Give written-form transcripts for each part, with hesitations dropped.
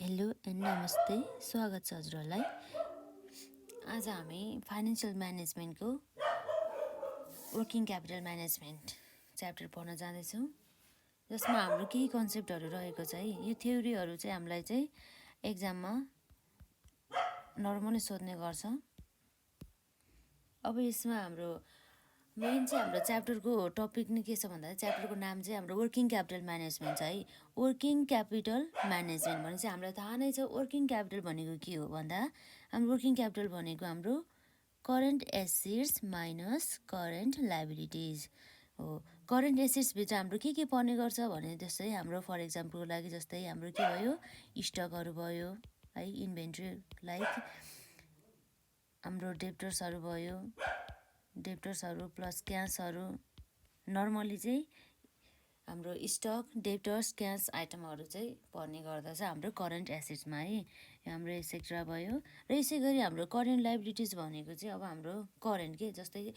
Hello and नमस्ते, स्वागत छ हजुरहरूलाई। आज हामी फाइनेन्सियल म्यानेजमेन्टको वर्किङ क्यापिटल म्यानेजमेन्ट च्याप्टर पढ्न जाँदैछौँ, जसमा हाम्रो केही कन्सेप्टहरू रहेको छ है। यो थ्योरीहरू चाहिँ हामीलाई चाहिँ एक्जाममा नर्मली सोध्ने गर्छ। अब यसमा हाम्रो मेन चाहिँ हाम्रो च्याप्टरको टपिक नै के छ भन्दा च्याप्टरको नाम चाहिँ हाम्रो वर्किङ क्यापिटल म्यानेजमेन्ट छ है। वर्किङ क्यापिटल म्यानेजमेन्ट भने चाहिँ हामीलाई थाहा नै छ वर्किङ क्यापिटल भनेको के हो भन्दा हाम्रो वर्किङ क्यापिटल भनेको हाम्रो current assets minus current liabilities हो। करेन्ट एसेट्सभित्र हाम्रो के पर्ने गर्छ भने जस्तै हाम्रो फर इक्जाम्पलको लागि जस्तै हाम्रो के भयो, स्टकहरू भयो है, इन्भेन्ट्री लाइक हाम्रो डेप्टर्सहरू भयो, डेप्टर्सहरू प्लस क्यासहरू। नर्मली चाहिँ हाम्रो स्टक, डेप्टर्स, क्यास आइटमहरू चाहिँ पर्ने गर्दछ हाम्रो करेन्ट एसेट्समा है। हाम्रो एसेट्रा भयो र यसै गरी हाम्रो करेन्ट लायबिलिटिज भनेको चाहिँ अब हाम्रो करेन्ट के जस्तै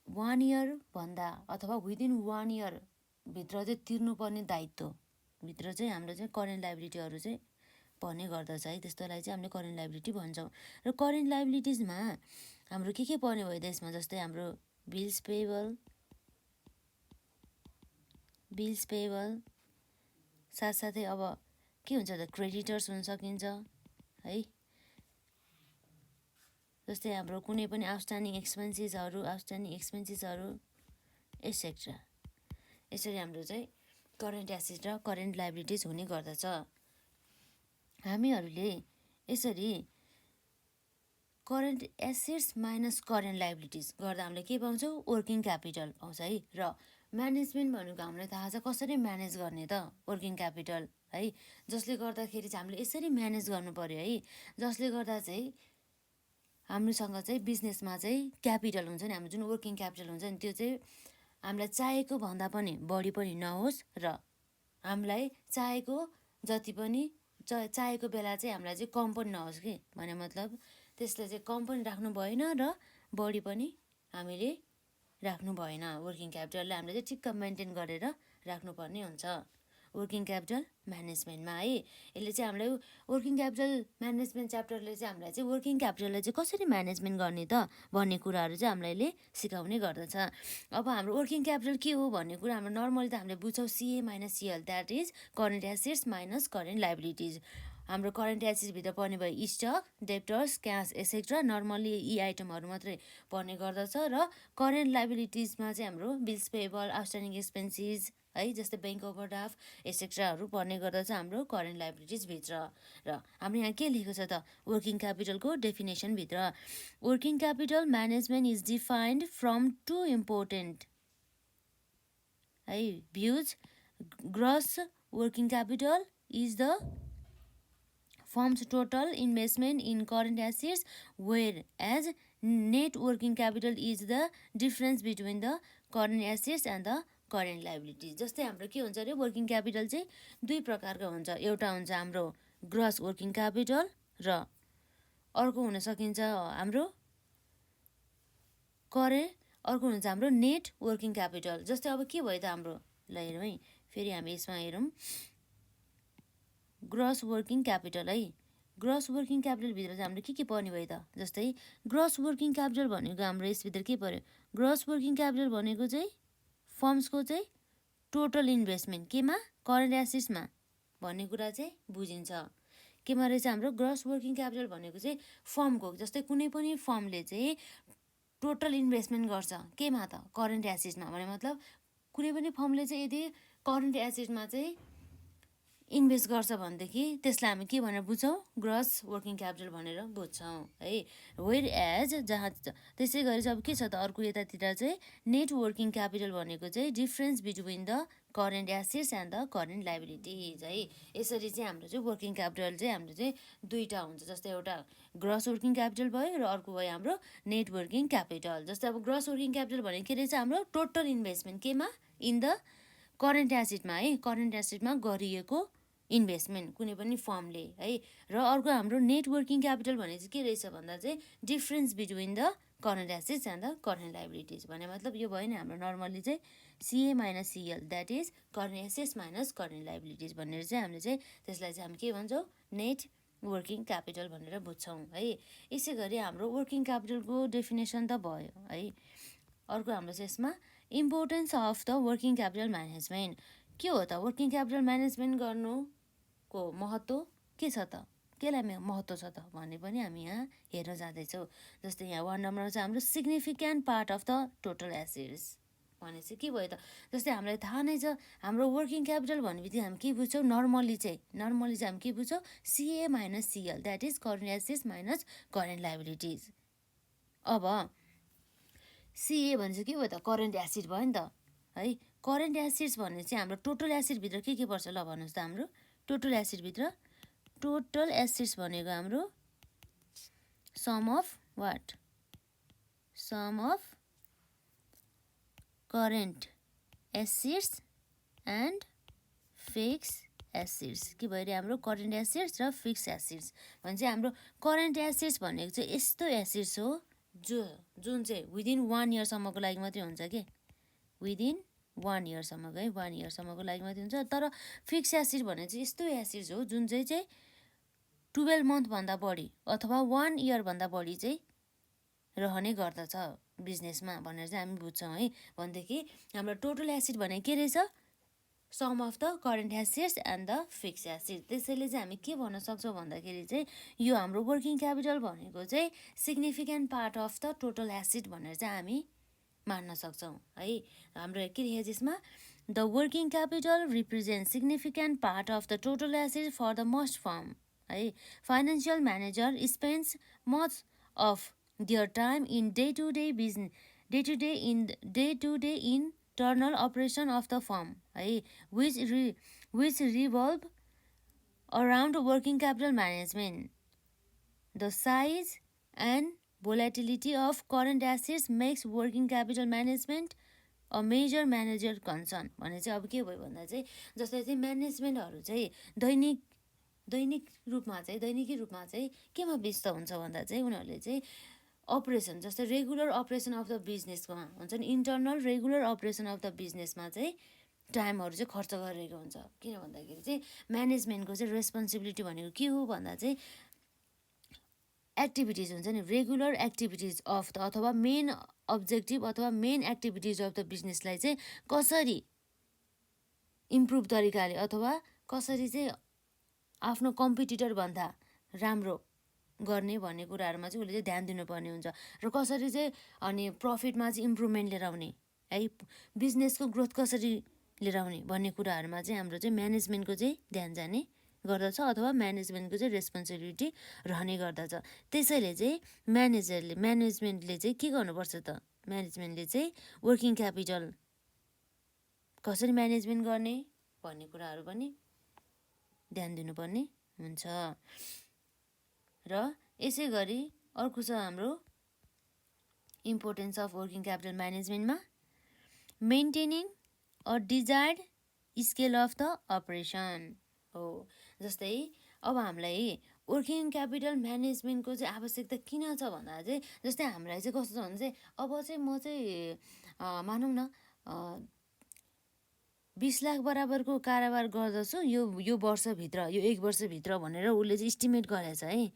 1 इयर भन्दा अथवा विदिन 1 इयर भित्र चाहिँ तिर्नुपर्ने दायित्वभित्र चाहिँ हाम्रो चाहिँ करेन्ट लायबिलिटीहरू चाहिँ पर्ने गर्दछ है। त्यस्तोलाई चाहिँ हामीले करेन्ट लायबिलिटी भन्छौँ। र करेन्ट लायबिलिटिजमा हाम्रो के पर्ने भयो त्यसमा जस्तै हाम्रो बिल्स पेएबल साथसाथै अब के हुन्छ त क्रेडिटर्स हुन सकिन्छ है। जस्तै हाम्रो कुनै पनि आउटस्ट्यान्डिङ एक्सपेन्सेसहरू एसेट्रा। यसरी हाम्रो चाहिँ करेन्ट एसेट र करेन्ट लायबिलिटिज हुने गर्दछ। हामीहरूले यसरी current assets minus current liabilities गर्दा हामीले के पाउँछौँ, वर्किङ क्यापिटल पाउँछ है। र म्यानेजमेन्ट भनेको हामीलाई थाहा छ कसरी म्यानेज गर्ने त वर्किङ क्यापिटल है। जसले गर्दाखेरि चाहिँ हामीले यसरी म्यानेज गर्नु पर्यो है, जसले गर्दा चाहिँ हामीसँग चाहिँ बिजनेसमा चाहिँ क्यापिटल हुन्छ नि, हाम्रो जुन वर्किङ क्यापिटल हुन्छ नि त्यो चाहिँ हामीलाई चाहेको भन्दा पनि बढी पनि नहोस् र हामीलाई चाहेको जति पनि चाहेको बेला चाहिँ हामीलाई चाहिँ कम पनि नहोस् कि भने मतलब त्यसले चाहिँ कम पनि राख्नु भएन र बढी पनि हामीले राख्नु भएन। वर्किङ क्यापिटललाई हामीले चाहिँ ठिक्क मेन्टेन गरेर राख्नुपर्ने हुन्छ वर्किङ क्यापिटल म्यानेजमेन्टमा है। यसले चाहिँ हामीलाई वर्किङ क्यापिटल म्यानेजमेन्ट च्याप्टरले चाहिँ हामीलाई चाहिँ वर्किङ क्यापिटललाई चाहिँ कसरी म्यानेजमेन्ट गर्ने त भन्ने कुराहरू चाहिँ हामीलाई सिकाउने गर्दछ। अब हाम्रो वर्किङ क्यापिटल के हो भन्ने कुरा हाम्रो नर्मली त हामीले बुझ्छौँ CA minus CL, that is current assets minus current liabilities. हाम्रो करेन्ट एसेट्सभित्र पर्ने भयो stock, debtors, cash etcetera. Normally यी आइटमहरू मात्रै पर्ने गर्दछ। र करेन्ट लायबिलिटिजमा चाहिँ हाम्रो बिल्स पेएबल, आउटस्ट्यान्डिङ एक्सपेन्सेस है, जस्तै बैंक ओभरड्राफ्ट एसेट्राहरू पर्ने गर्दछ हाम्रो करेन्ट लायबिलिटिजभित्र। र हाम्रो यहाँ के लेखेको छ त वर्किङ क्यापिटलको डेफिनेसनभित्र, working capital management is defined from 2 important है views. Gross working capital is the firm's total investment in current assets, whereas net working capital is the difference between the current assets and the current liabilities। जस्तै हाम्रो के हुन्छ अरे working capital चाहिँ 2 प्रकारको हुन्छ। एउटा हुन्छ हाम्रो ग्रस वर्किङ क्यापिटल र अर्को हुन सकिन्छ हाम्रो अर्को हुन्छ हाम्रो नेट वर्किङ क्यापिटल। जस्तै अब के भयो त हाम्रो, ल हेरौँ है, फेरि हामी यसमा हेरौँ ग्रस वर्किङ क्यापिटल है। ग्रस वर्किङ क्यापिटलभित्र चाहिँ हाम्रो के पर्ने भयो त, जस्तै ग्रस वर्किङ क्यापिटल भनेको हाम्रो यसभित्र के पर्यो, ग्रस वर्किङ क्यापिटल भनेको चाहिँ फर्म्सको चाहिँ टोटल इन्भेस्टमेन्ट केमा, करेन्ट एसेट्समा भन्ने कुरा चाहिँ बुझिन्छ। केमा रहेछ हाम्रो ग्रस वर्किङ क्यापिटल भनेको चाहिँ फर्मको, जस्तै कुनै पनि फर्मले चाहिँ टोटल इन्भेस्टमेन्ट गर्छ केमा त, करेन्ट एसेट्समा। भने मतलब कुनै पनि फर्मले चाहिँ यदि करेन्ट एसेट्समा चाहिँ इन्भेस्ट गर्छ भनेदेखि त्यसलाई हामी के भनेर बुझ्छौँ, ग्रस वर्किङ क्यापिटल भनेर बुझ्छौँ है। वेयर एज जहाँ त्यसै गरी चाहिँ अब के छ त अर्को यतातिर चाहिँ नेट वर्किङ क्यापिटल भनेको चाहिँ difference between the current assets and the current liabilities है। यसरी चाहिँ हाम्रो चाहिँ वर्किङ क्यापिटल चाहिँ हाम्रो चाहिँ दुईवटा हुन्छ। जस्तै एउटा ग्रस वर्किङ क्यापिटल भयो र अर्को भयो हाम्रो नेट वर्किङ क्यापिटल। जस्तै अब ग्रस वर्किङ क्यापिटल भनेको के रहेछ, हाम्रो टोटल इन्भेस्टमेन्ट केमा, इन द करेन्ट एसेटमा है, करेन्ट एसेटमा गरिएको इन्भेस्टमेन्ट कुनै पनि फर्मले है। र अर्को हाम्रो नेट वर्किङ क्यापिटल भने चाहिँ के रहेछ भन्दा चाहिँ difference between the current assets and the current liabilities भने मतलब यो भयो नि हाम्रो नर्मली चाहिँ सिए minus Cl that is current assets minus current liabilities भनेर चाहिँ हामीले चाहिँ त्यसलाई चाहिँ हामी के भन्छौँ नेट वर्किङ क्यापिटल भनेर बुझ्छौँ है। यसै गरी हाम्रो वर्किङ क्यापिटलको डेफिनेसन त भयो है। अर्को हाम्रो चाहिँ यसमा importance of the working capital management के हो त वर्किङ क्यापिटल म्यानेजमेन्ट गर्नुको महत्त्व के छ त केलाई महत्त्व छ त भन्ने पनि हामी यहाँ हेर्न जाँदैछौँ। जस्तै यहाँ 1 नम्बरमा चाहिँ हाम्रो significant part of the total assets भने चाहिँ के भयो त जस्तै हामीलाई थाहा नै छ हाम्रो वर्किङ क्यापिटल भनेपछि हामी के बुझ्छौँ नर्मली चाहिँ हामी के बुझ्छौँ सिए minus Cl that is current assets minus current liabilities. अब सिए भने चाहिँ के भयो त करेन्ट एसेट भयो नि त है। करेन्ट एसेट्स भन्ने चाहिँ हाम्रो टोटल एसेटभित्र के पर्छ ल भन्नुहोस् त हाम्रो टोटल एसेटभित्र टोटल एसेट्स भनेको हाम्रो sum of what sum of current assets and fix assets के भइरह्यो हाम्रो करेन्ट एसेट्स र फिक्स एसेट्स भने चाहिँ हाम्रो करेन्ट एसेट्स भनेको चाहिँ यस्तो एसेट्स हो जुन चाहिँ विदिन 1 इयरसम्मको लागि मात्रै हुन्छ कि विदिन 1 इयरसम्मको है 1 इयरसम्मको लागि मात्रै हुन्छ। तर फिक्स एसेट भने चाहिँ यस्तो एसेट्स हो जुन चाहिँ 12 मन्थभन्दा बढी अथवा 1 इयरभन्दा बढी चाहिँ रहने गर्दछ बिजनेसमा भनेर चाहिँ हामी बुझ्छौँ है। भनेदेखि हाम्रो टोटल एसेट भने के रहेछ sum of the current assets and the fix asset. त्यसैले चाहिँ हामी के भन्न सक्छौँ भन्दाखेरि चाहिँ यो हाम्रो वर्किङ क्यापिटल भनेको चाहिँ significant part of the total asset भनेर चाहिँ हामी मान्न सक्छौँ है। हाम्रो के लेखेको यसमा the working capital represent significant part of the total asset for the most firm है। Financial manager spends much of their time in day to day internal operation of the firm है which revolve around working capital management. The size and volatility of current assets makes working capital management a major manager concern भने चाहिँ अब के भयो भन्दा चाहिँ जस्तै चाहिँ म्यानेजमेन्टहरू चाहिँ दैनिकी रूपमा चाहिँ केमा व्यस्त हुन्छ भन्दा चाहिँ उनीहरूले चाहिँ अपरेसन जस्तै रेगुलर अपरेसन अफ द बिजनेसमा हुन्छ नि internal regular operation of the बिजनेसमा चाहिँ टाइमहरू चाहिँ खर्च गरिरहेको हुन्छ। किन भन्दाखेरि चाहिँ म्यानेजमेन्टको चाहिँ रेस्पोन्सिबिलिटी भनेको के हो भन्दा चाहिँ एक्टिभिटिज हुन्छ नि रेगुलर एक्टिभिटिज अफ द अथवा मेन अब्जेक्टिभ अथवा मेन एक्टिभिटिज अफ द बिजनेसलाई चाहिँ कसरी इम्प्रुभ तरिकाले अथवा कसरी चाहिँ आफ्नो कम्पिटिटरभन्दा राम्रो गर्ने भन्ने कुराहरूमा चाहिँ उसले चाहिँ ध्यान दिनुपर्ने हुन्छ र कसरी चाहिँ अनि प्रफिटमा चाहिँ इम्प्रुभमेन्ट लिएर आउने है बिजनेसको ग्रोथ कसरी लिएर आउने भन्ने कुराहरूमा चाहिँ हाम्रो चाहिँ म्यानेजमेन्टको चाहिँ ध्यान जाने गर्दछ अथवा म्यानेजमेन्टको चाहिँ रेस्पोन्सिबिलिटी रहने गर्दछ। त्यसैले चाहिँ म्यानेजमेन्टले चाहिँ के गर्नुपर्छ त म्यानेजमेन्टले चाहिँ वर्किङ क्यापिटल कसरी म्यानेजमेन्ट गर्ने भन्ने कुराहरू पनि ध्यान दिनुपर्ने हुन्छ। र यसै गरी अर्को छ हाम्रो इम्पोर्टेन्स अफ वर्किङ क्यापिटल म्यानेजमेन्टमा maintaining a desired scale of the operation हो। जस्तै अब हामीलाई वर्किङ क्यापिटल म्यानेजमेन्टको चाहिँ आवश्यकता किन छ भन्दा चाहिँ जस्तै हामीलाई चाहिँ कस्तो छ भने चाहिँ अब चाहिँ म चाहिँ मानौँ न 20 लाख बराबरको कारोबार गर्दछु यो वर्षभित्र यो 1 वर्षभित्र भनेर उसले चाहिँ इस्टिमेट गरेछ है।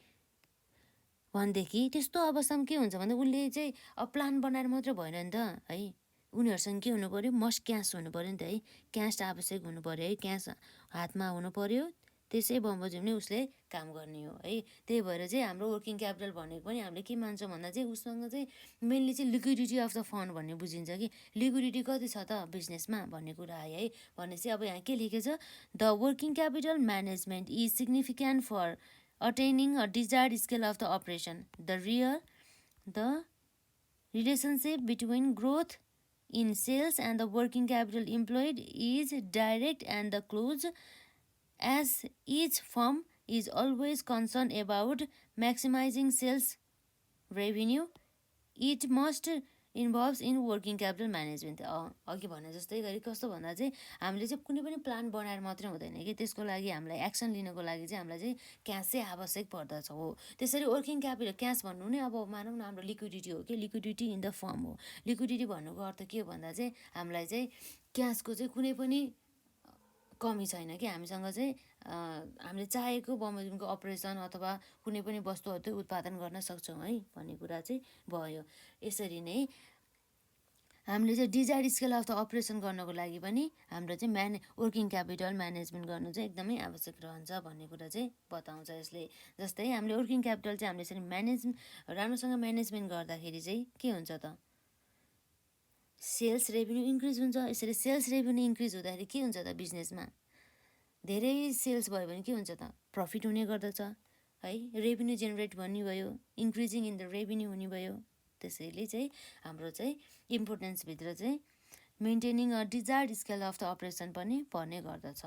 भनेदेखि त्यस्तो अवस्थामा के हुन्छ भन्दा उसले चाहिँ अब प्लान बनाएर मात्रै भएन नि त है उनीहरूसँग के हुनु पऱ्यो मस्ट क्यास हुनु पऱ्यो नि त है क्यास आवश्यक हुनु पऱ्यो है क्यास हातमा हुनु पऱ्यो त्यसै बमोजिम नै उसले काम गर्ने हो है। त्यही भएर चाहिँ हाम्रो वर्किङ क्यापिटल भनेको पनि हामीले के मान्छौँ भन्दा चाहिँ उसँग चाहिँ मेनली चाहिँ लिक्विडिटी अफ द फन्ड भन्ने बुझिन्छ कि लिक्विडिटी कति छ त बिजनेसमा भन्ने कुरा आयो है। भनेपछि अब यहाँ के लेखेको छ the working capital management is significant for attaining a desired scale of the operation. The relationship between growth in sales and the working capital employed is direct and the close as each firm is always concerned about maximizing sales revenue. It must involves in working capital management. अघि भने जस्तै गरी कस्तो भन्दा चाहिँ हामीले चाहिँ कुनै पनि प्लान बनाएर मात्रै हुँदैन कि, त्यसको लागि हामीलाई एक्सन लिनको लागि चाहिँ हामीलाई चाहिँ क्यास चाहिँ आवश्यक पर्दछ हो। त्यसरी वर्किङ क्यापिटल क्यास भन्नु नै अब मानौँ न हाम्रो लिक्विडिटी हो कि, लिक्विडिटी इन द फर्म हो। लिक्विडिटी भन्नुको अर्थ के हो भन्दा चाहिँ हामीलाई चाहिँ क्यासको चाहिँ कुनै पनि कमी छैन कि, हामीसँग चाहिँ हामीले चाहेको बमोजिमको अपरेसन अथवा कुनै पनि वस्तुहरू चाहिँ उत्पादन गर्न सक्छौँ है भन्ने कुरा चाहिँ भयो। यसरी नै हामीले चाहिँ desired scale of the operation गर्नको लागि पनि हाम्रो चाहिँ वर्किङ क्यापिटल म्यानेजमेन्ट गर्नु चाहिँ एकदमै आवश्यक रहन्छ भन्ने कुरा चाहिँ बताउँछ यसले। जस्तै हामीले वर्किङ क्यापिटल चाहिँ हामीले यसरी राम्रोसँग म्यानेजमेन्ट गर्दाखेरि चाहिँ के हुन्छ त, सेल्स रेभेन्यू इन्क्रिज हुन्छ। यसरी सेल्स रेभेन्यू इन्क्रिज हुँदाखेरि के हुन्छ त, बिजनेसमा धेरै सेल्स भयो भने के हुन्छ त, प्रफिट हुने गर्दछ है, रेभेन्यू जेनेरेट भन्ने भयो, इन्क्रिजिङ इन द रेभेन्यू हुने भयो। त्यसैले चाहिँ हाम्रो चाहिँ इम्पोर्टेन्सभित्र चाहिँ maintaining a desired scale of the operation पनि पर्ने गर्दछ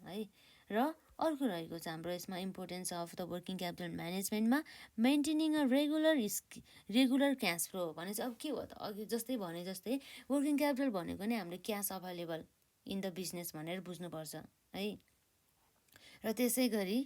है। र अर्को रहेको छ हाम्रो यसमा importance of the working capital म्यानेजमेन्टमा maintaining a regular cash flow भने चाहिँ अब के हो त, अघि जस्तै भने जस्तै वर्किङ क्यापिटल भनेको नै हामीले cash available in the business भनेर बुझ्नुपर्छ है। र त्यसै गरी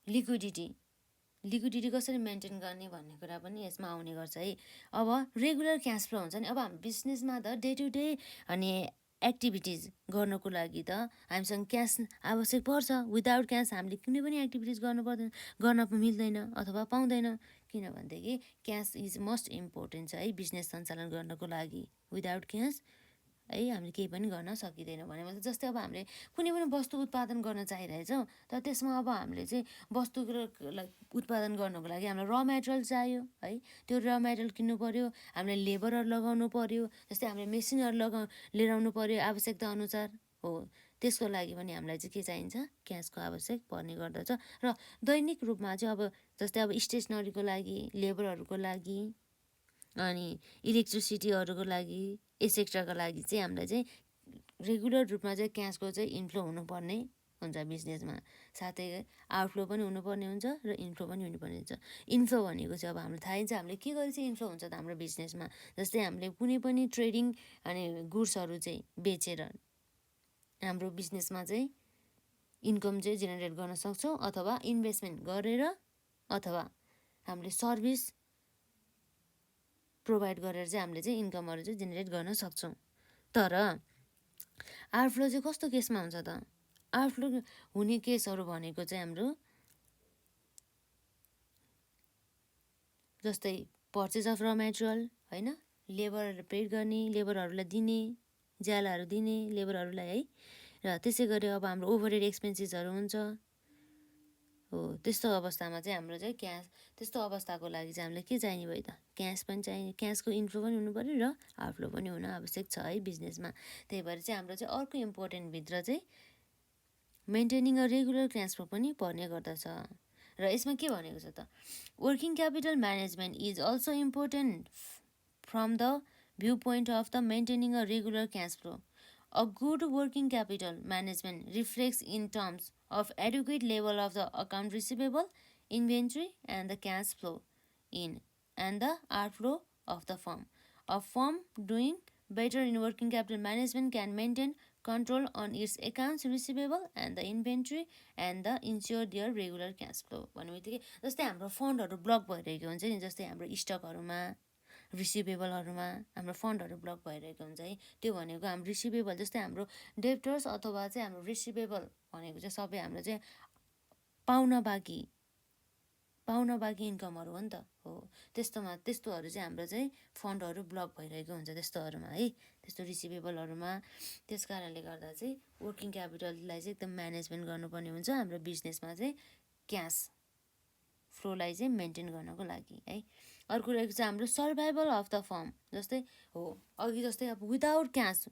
लिक्विडिटी कसरी मेन्टेन गर्ने भन्ने कुरा पनि यसमा आउने गर्छ है। अब रेगुलर क्यास फ्लो हुन्छ नि, अब हाम्रो बिजनेसमा त डे टु डे अनि एक्टिभिटिज गर्नको लागि त हामीसँग क्यास आवश्यक पर्छ। विदाउट क्यास हामीले कुनै पनि एक्टिभिटिज गर्न मिल्दैन अथवा पाउँदैन, किनभनेदेखि क्यास इज मोस्ट इम्पोर्टेन्ट छ है बिजनेस सञ्चालन गर्नको लागि। विदाउट क्यास है हामीले केही पनि गर्न सकिँदैन भने मतलब जस्तै अब हामीले कुनै पनि वस्तु उत्पादन गर्न चाहिरहेछौँ, तर त्यसमा अब हामीले चाहिँ वस्तुलाई उत्पादन गर्नको लागि हामीलाई र मेटेरियल चाहियो है, त्यो र मेटेरियल किन्नु पऱ्यो, हामीले लेबरहरू लगाउनु पऱ्यो, जस्तै हामीले मेसिनहरू लिएर आउनु पऱ्यो आवश्यकता अनुसार हो। त्यसको लागि पनि हामीलाई चाहिँ के चाहिन्छ, क्यासको आवश्यक पर्ने गर्दछ। र दैनिक रूपमा चाहिँ अब जस्तै अब स्टेसनरीको लागि, लेबरहरूको लागि अनि इलेक्ट्रिसिटीहरूको लागि एसेक्ट्राको लागि चाहिँ हामीलाई चाहिँ रेगुलर रूपमा चाहिँ क्यासको चाहिँ इन्फ्लो हुनुपर्ने हुन्छ बिजनेसमा। साथै आउटफ्लो पनि हुनुपर्ने हुन्छ र इन्फ्लो पनि हुनुपर्ने हुन्छ। इन्फ्लो भनेको चाहिँ अब हामीलाई थाहै छ हामीले के गरी चाहिँ इन्फ्लो हुन्छ त हाम्रो बिजनेसमा। जस्तै हामीले कुनै पनि ट्रेडिङ अनि गुड्सहरू चाहिँ बेचेर हाम्रो बिजनेसमा चाहिँ इन्कम चाहिँ जेनेरेट गर्न सक्छौँ, अथवा इन्भेस्टमेन्ट गरेर अथवा हामीले सर्भिस प्रोभाइड गरेर चाहिँ हामीले चाहिँ इन्कमहरू चाहिँ जेनेरेट गर्न सक्छौँ। तर आउटफ्लो चाहिँ कस्तो केसमा हुन्छ त, आउटफ्लो हुने केसहरू भनेको चाहिँ हाम्रो जस्तै पर्चेज अफ र मेटेरियल होइन, लेबरहरू पेड गर्ने, लेबरहरूलाई दिने, ज्यालाहरू दिने लेबरहरूलाई है। र त्यसै गरी अब हाम्रो ओभरहेड एक्सपेन्सेसहरू हुन्छ हो। त्यस्तो अवस्थामा चाहिँ हाम्रो चाहिँ क्यास, त्यस्तो अवस्थाको लागि चाहिँ हामीलाई के चाहिने भयो त, क्यास पनि चाहिने, क्यासको इन्फ्लो पनि हुनु पऱ्यो र आउटफ्लो पनि हुन आवश्यक छ है बिजनेसमा। त्यही भएर चाहिँ हाम्रो चाहिँ अर्को इम्पोर्टेन्टभित्र चाहिँ maintaining a regular cash flow पनि पर्ने गर्दछ। र यसमा के भनेको छ त, working capital management is also important from the view point of the maintaining a regular cash flow. A good working capital management reflects in terms of adequate level of the account receivable, inventory, and the cash flow in and the outflow of the firm. A firm doing better in working capital management can maintain control on its accounts receivable and the inventory and the ensure their regular cash flow। भनेबित्तिकै जस्तै हाम्रो फन्डहरू block भइरहेको हुन्छ नि, जस्तै हाम्रो स्टकहरूमा रिसिभेबलहरूमा हाम्रो फन्डहरू block भइरहेको हुन्छ है। त्यो भनेको हाम्रो रिसिभेबल, जस्तै हाम्रो डेप्टर्स अथवा चाहिँ हाम्रो रिसिभेबल भनेको चाहिँ सबै हाम्रो चाहिँ पाउन बाँकी इन्कमहरू हो नि त हो। त्यस्तोहरू चाहिँ हाम्रो चाहिँ फन्डहरू ब्लक भइरहेको हुन्छ त्यस्तोहरूमा है, त्यस्तो रिसिभेबलहरूमा। त्यस कारणले गर्दा चाहिँ वर्किङ क्यापिटललाई चाहिँ एकदम म्यानेजमेन्ट गर्नुपर्ने हुन्छ हाम्रो बिजनेसमा चाहिँ क्यास फ्लोलाई चाहिँ मेन्टेन गर्नको लागि है। अर्को रहेको छ हाम्रो सर्भाइभल अफ द फर्म। जस्तै हो अघि जस्तै अब विदाउट क्यास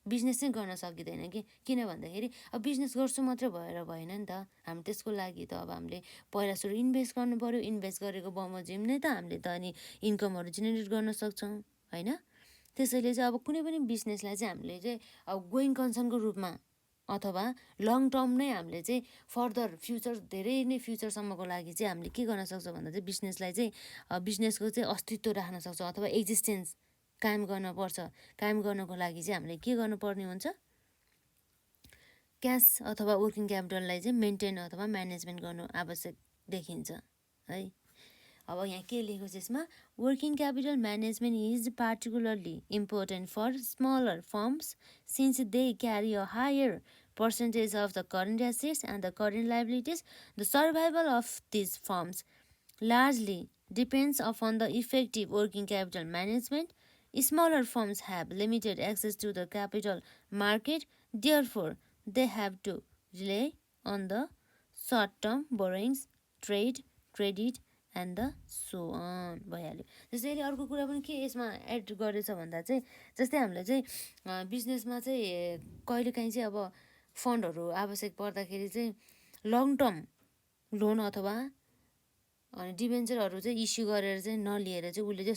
बिजनेस चाहिँ गर्न सकिँदैन कि, किन भन्दाखेरि अब बिजनेस गर्छु मात्रै भएन नि त, हामी त्यसको लागि त अब हामीले पहिला सुरु इन्भेस्ट गर्नु पऱ्यो। इन्भेस्ट गरेको बमोजिम नै त हामीले त अनि इन्कमहरू जेनेरेट गर्न सक्छौँ होइन। त्यसैले चाहिँ अब कुनै पनि बिजनेसलाई चाहिँ हामीले चाहिँ अब गोइङ कन्सर्नको रूपमा अथवा लङ टर्म नै हामीले चाहिँ फर्दर फ्युचर, धेरै नै फ्युचरसम्मको लागि चाहिँ हामीले के गर्न सक्छौँ भन्दा चाहिँ बिजनेसलाई चाहिँ बिजनेसको चाहिँ अस्तित्व राख्न सक्छौँ अथवा एक्जिस्टेन्स कायम गर्नुपर्छ। कायम गर्नको लागि चाहिँ हामीले के गर्नुपर्ने हुन्छ, क्यास अथवा वर्किङ क्यापिटललाई चाहिँ मेन्टेन अथवा म्यानेजमेन्ट गर्नु आवश्यक देखिन्छ है। अब यहाँ के लेखेको छ यसमा, working capital management is particularly important for smaller firms since they carry a higher percentage of the current assets and the current liabilities. The survival of these firms largely depends upon the effective working capital management. Smaller firms have limited access to the capital market, therefore, they have to rely on the short term borrowings, trade, credit, and the so on भइहाल्यो। जस्तै अहिले अर्को कुरा पनि के यसमा add गरेछ भन्दा चाहिँ, जस्तै हामीले चाहिँ बिजनेसमा चाहिँ कहिलेकाहीँ चाहिँ अब फन्डहरू आवश्यक पर्दाखेरि चाहिँ लङ टर्म लोन अथवा अनि डिभेन्चरहरू चाहिँ इस्यु गरेर चाहिँ नलिएर चाहिँ उसले चाहिँ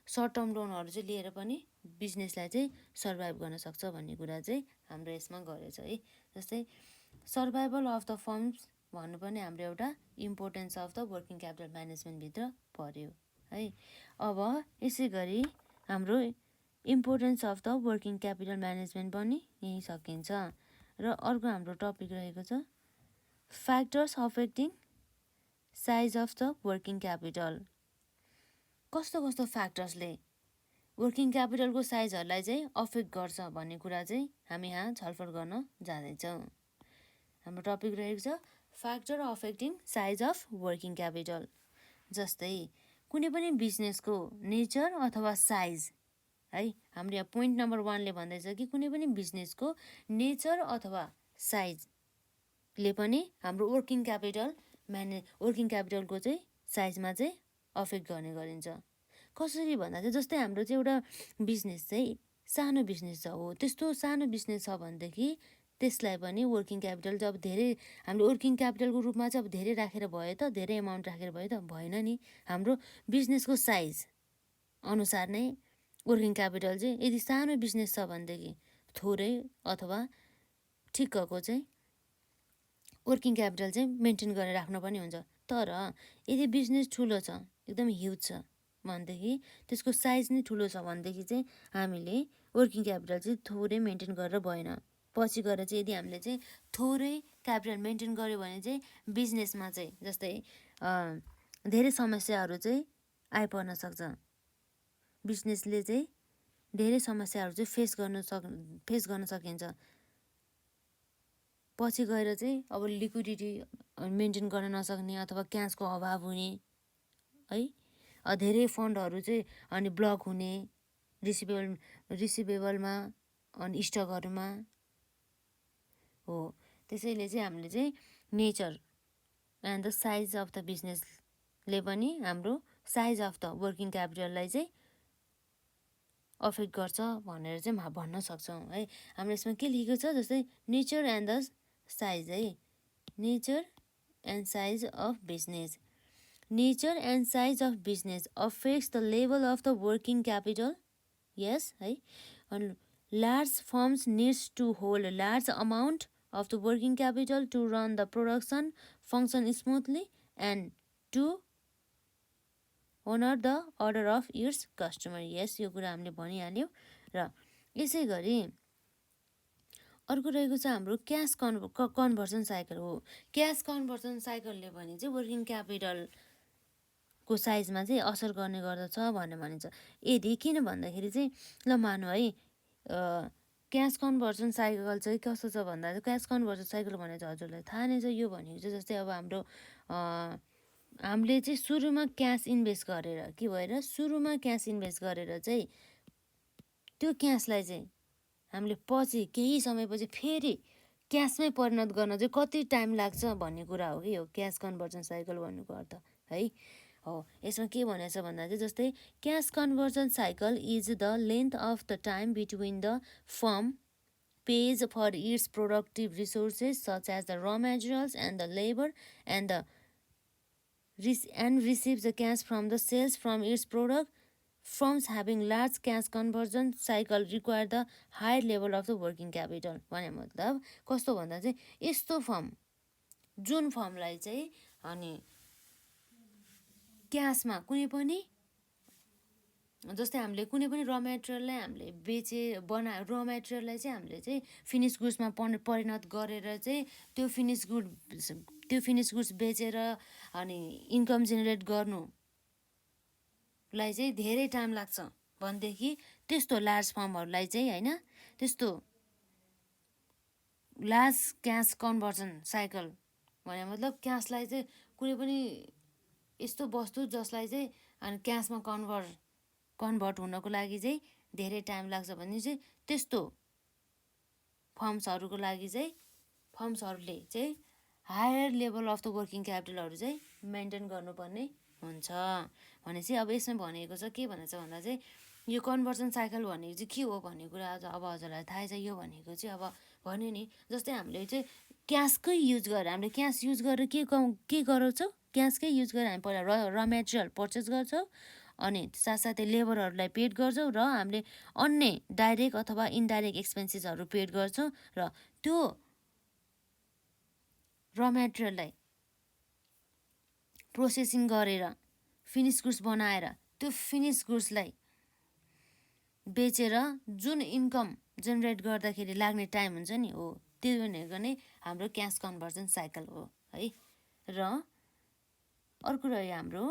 सर्ट टर्म लोनहरू चाहिँ लिएर पनि बिजनेसलाई चाहिँ सर्भाइभ गर्न सक्छ भन्ने कुरा चाहिँ हाम्रो यसमा गरेछ है। जस्तै सर्भाइभल अफ द फर्म्स भन्नु पनि हाम्रो एउटा importance of the working capital म्यानेजमेन्टभित्र पर्यो है। अब यसै गरी हाम्रो importance of the working capital management पनि यहीँ सकिन्छ। र अर्को हाम्रो टपिक रहेको छ factors affecting size of the working capital. कस्तो कस्तो फ्याक्टर्सले वर्किङ क्यापिटलको साइजहरूलाई चाहिँ अफेक्ट गर्छ भन्ने कुरा चाहिँ हामी यहाँ छलफल गर्न जाँदैछौँ। हाम्रो टपिक रहेको छ factor affecting size of working capital. जस्तै कुनै पनि बिजनेसको नेचर अथवा साइज है, हाम्रो यहाँ पोइन्ट नम्बर 1ले भन्दैछ कि कुनै पनि बिजनेसको नेचर अथवा साइजले पनि हाम्रो वर्किङ क्यापिटलको चाहिँ साइजमा चाहिँ अफेक्ट गर्ने गरिन्छ। कसरी भन्दा चाहिँ जस्तै हाम्रो चाहिँ एउटा बिजनेस चाहिँ सानो बिजनेस छ, हो त्यस्तो सानो बिजनेस छ भनेदेखि त्यसलाई पनि वर्किङ क्यापिटल चाहिँ अब धेरै हामीले वर्किङ क्यापिटलको रूपमा चाहिँ अब धेरै राखेर भयो त, धेरै एमाउन्ट राखेर भयो त, भएन नि। हाम्रो बिजनेसको साइज अनुसार नै वर्किङ क्यापिटल चाहिँ यदि सानो बिजनेस छ भनेदेखि थोरै अथवा ठिक्कको चाहिँ वर्किङ क्यापिटल चाहिँ मेन्टेन गरेर राख्नु पनि हुन्छ। तर यदि बिजनेस ठुलो छ, एकदम ह्युज छ भनेदेखि, त्यसको साइज नै ठुलो छ भनेदेखि चाहिँ हामीले वर्किङ क्यापिटल चाहिँ थोरै मेन्टेन गरेर भएन। पछि गएर चाहिँ यदि हामीले चाहिँ थोरै क्यापिटल मेन्टेन गर्यो भने चाहिँ बिजनेसमा चाहिँ जस्तै धेरै समस्याहरू चाहिँ आइपर्न सक्छ। बिजनेसले चाहिँ धेरै समस्याहरू चाहिँ फेस गर्न सकिन्छ। पछि गएर चाहिँ अब लिक्विडिटी मेन्टेन गर्न नसक्ने अथवा क्यासको अभाव हुने है, धेरै फन्डहरू चाहिँ अनि ब्लक हुने रिसिभेबलमा अनि स्टकहरूमा हो। त्यसैले चाहिँ हामीले चाहिँ nature and the size of the बिजनेसले पनि हाम्रो साइज अफ द वर्किङ क्यापिटललाई चाहिँ अफेक्ट गर्छ भनेर चाहिँ भन्न सक्छौँ है। हाम्रो यसमा के लेखेको छ, जस्तै नेचर एन्ड द साइज है, nature and size of business. Nature and size of business affects the level of the working capital, यस है। अनि large firms needs to hold large amount of the working capital to run the production function smoothly and to honor the order of its customer. Yes, यो कुरा हामीले भनिहाल्यौँ। र यसै गरी अर्को रहेको छ हाम्रो क्यास कन्भर्सन साइकल हो। क्यास कन्भर्सन साइकलले भने चाहिँ वर्किङ क्यापिटलको साइजमा चाहिँ असर गर्ने गर्दछ भनेर भनिन्छ। यदि किन भन्दाखेरि चाहिँ ल मानौँ है, क्यास कन्भर्सन साइकल चाहिँ कस्तो छ भन्दा चाहिँ क्यास कन्भर्सन साइकल भनेर चाहिँ हजुरलाई थाहा नै छ। यो भनेको चाहिँ जस्तै अब हामीले चाहिँ सुरुमा क्यास इन्भेस्ट गरेर के भएर सुरुमा क्यास इन्भेस्ट गरेर चाहिँ त्यो क्यासलाई चाहिँ हामीले पछि केही समयपछि फेरि क्यासमै परिणत गर्न चाहिँ कति टाइम लाग्छ भन्ने कुरा हो कि यो क्यास कन्भर्सन साइकल भन्नुको अर्थ है। हो, यसमा के भनेको छ भन्दा चाहिँ जस्तै cash conversion cycle is the length of the time between the form pays for its productive resources such as the raw materials and the labor and receives the cash from the sales from its product. Firms having large cash conversion cycle require the higher level of the working capital. भने मतलब कस्तो भन्दा चाहिँ यस्तो form जुन फर्मलाई चाहिँ अनि क्यासमा कुनै पनि जस्तै हामीले कुनै पनि र मेटेरियललाई हामीले र मेटेरियललाई चाहिँ हामीले चाहिँ फिनिस गुड्समा परिणत गरेर चाहिँ त्यो फिनिस गुड्स बेचेर अनि इन्कम जेनेरेट गर्नुलाई चाहिँ धेरै टाइम लाग्छ भनेदेखि त्यस्तो लार्ज फर्महरूलाई चाहिँ होइन त्यस्तो लार्ज क्यास कन्भर्जन साइकल भने मतलब क्यासलाई चाहिँ कुनै पनि यस्तो वस्तु जसलाई चाहिँ अनि क्यासमा कन्भर्ट हुनको लागि चाहिँ धेरै टाइम लाग्छ भने चाहिँ त्यस्तो फर्म्सहरूले चाहिँ higher level of the working क्यापिटलहरू चाहिँ मेन्टेन गर्नुपर्ने हुन्छ भनेपछि अब यसमा भनेको छ के भनेको छ भन्दा चाहिँ यो कन्भर्जन साइकल भनेको चाहिँ के हो भन्ने कुरा अब हजुरलाई थाहै छ। यो भनेको चाहिँ अब भन्यो नि जस्तै हामीले चाहिँ क्यासकै युज गरेर हामीले क्यास युज गरेर के गराउँछौँ क्यासकै युज गरेर हामी पहिला र मेटेरियल पर्चेस गर्छौँ अनि साथसाथै लेबरहरूलाई पेड गर्छौँ र हामीले अन्य डाइरेक्ट अथवा इन्डाइरेक्ट एक्सपेन्सेसहरू पेड गर्छौँ र त्यो र मेटेरियललाई प्रोसेसिङ गरेर फिनिस गुड्स बनाएर त्यो फिनिस गुड्सलाई बेचेर जुन इन्कम जेनेरेट गर्दाखेरि लाग्ने टाइम हुन्छ नि हो त्यो भनेको नै हाम्रो क्यास कन्भर्जन साइकल हो है। र अर्को रह्यो हाम्रो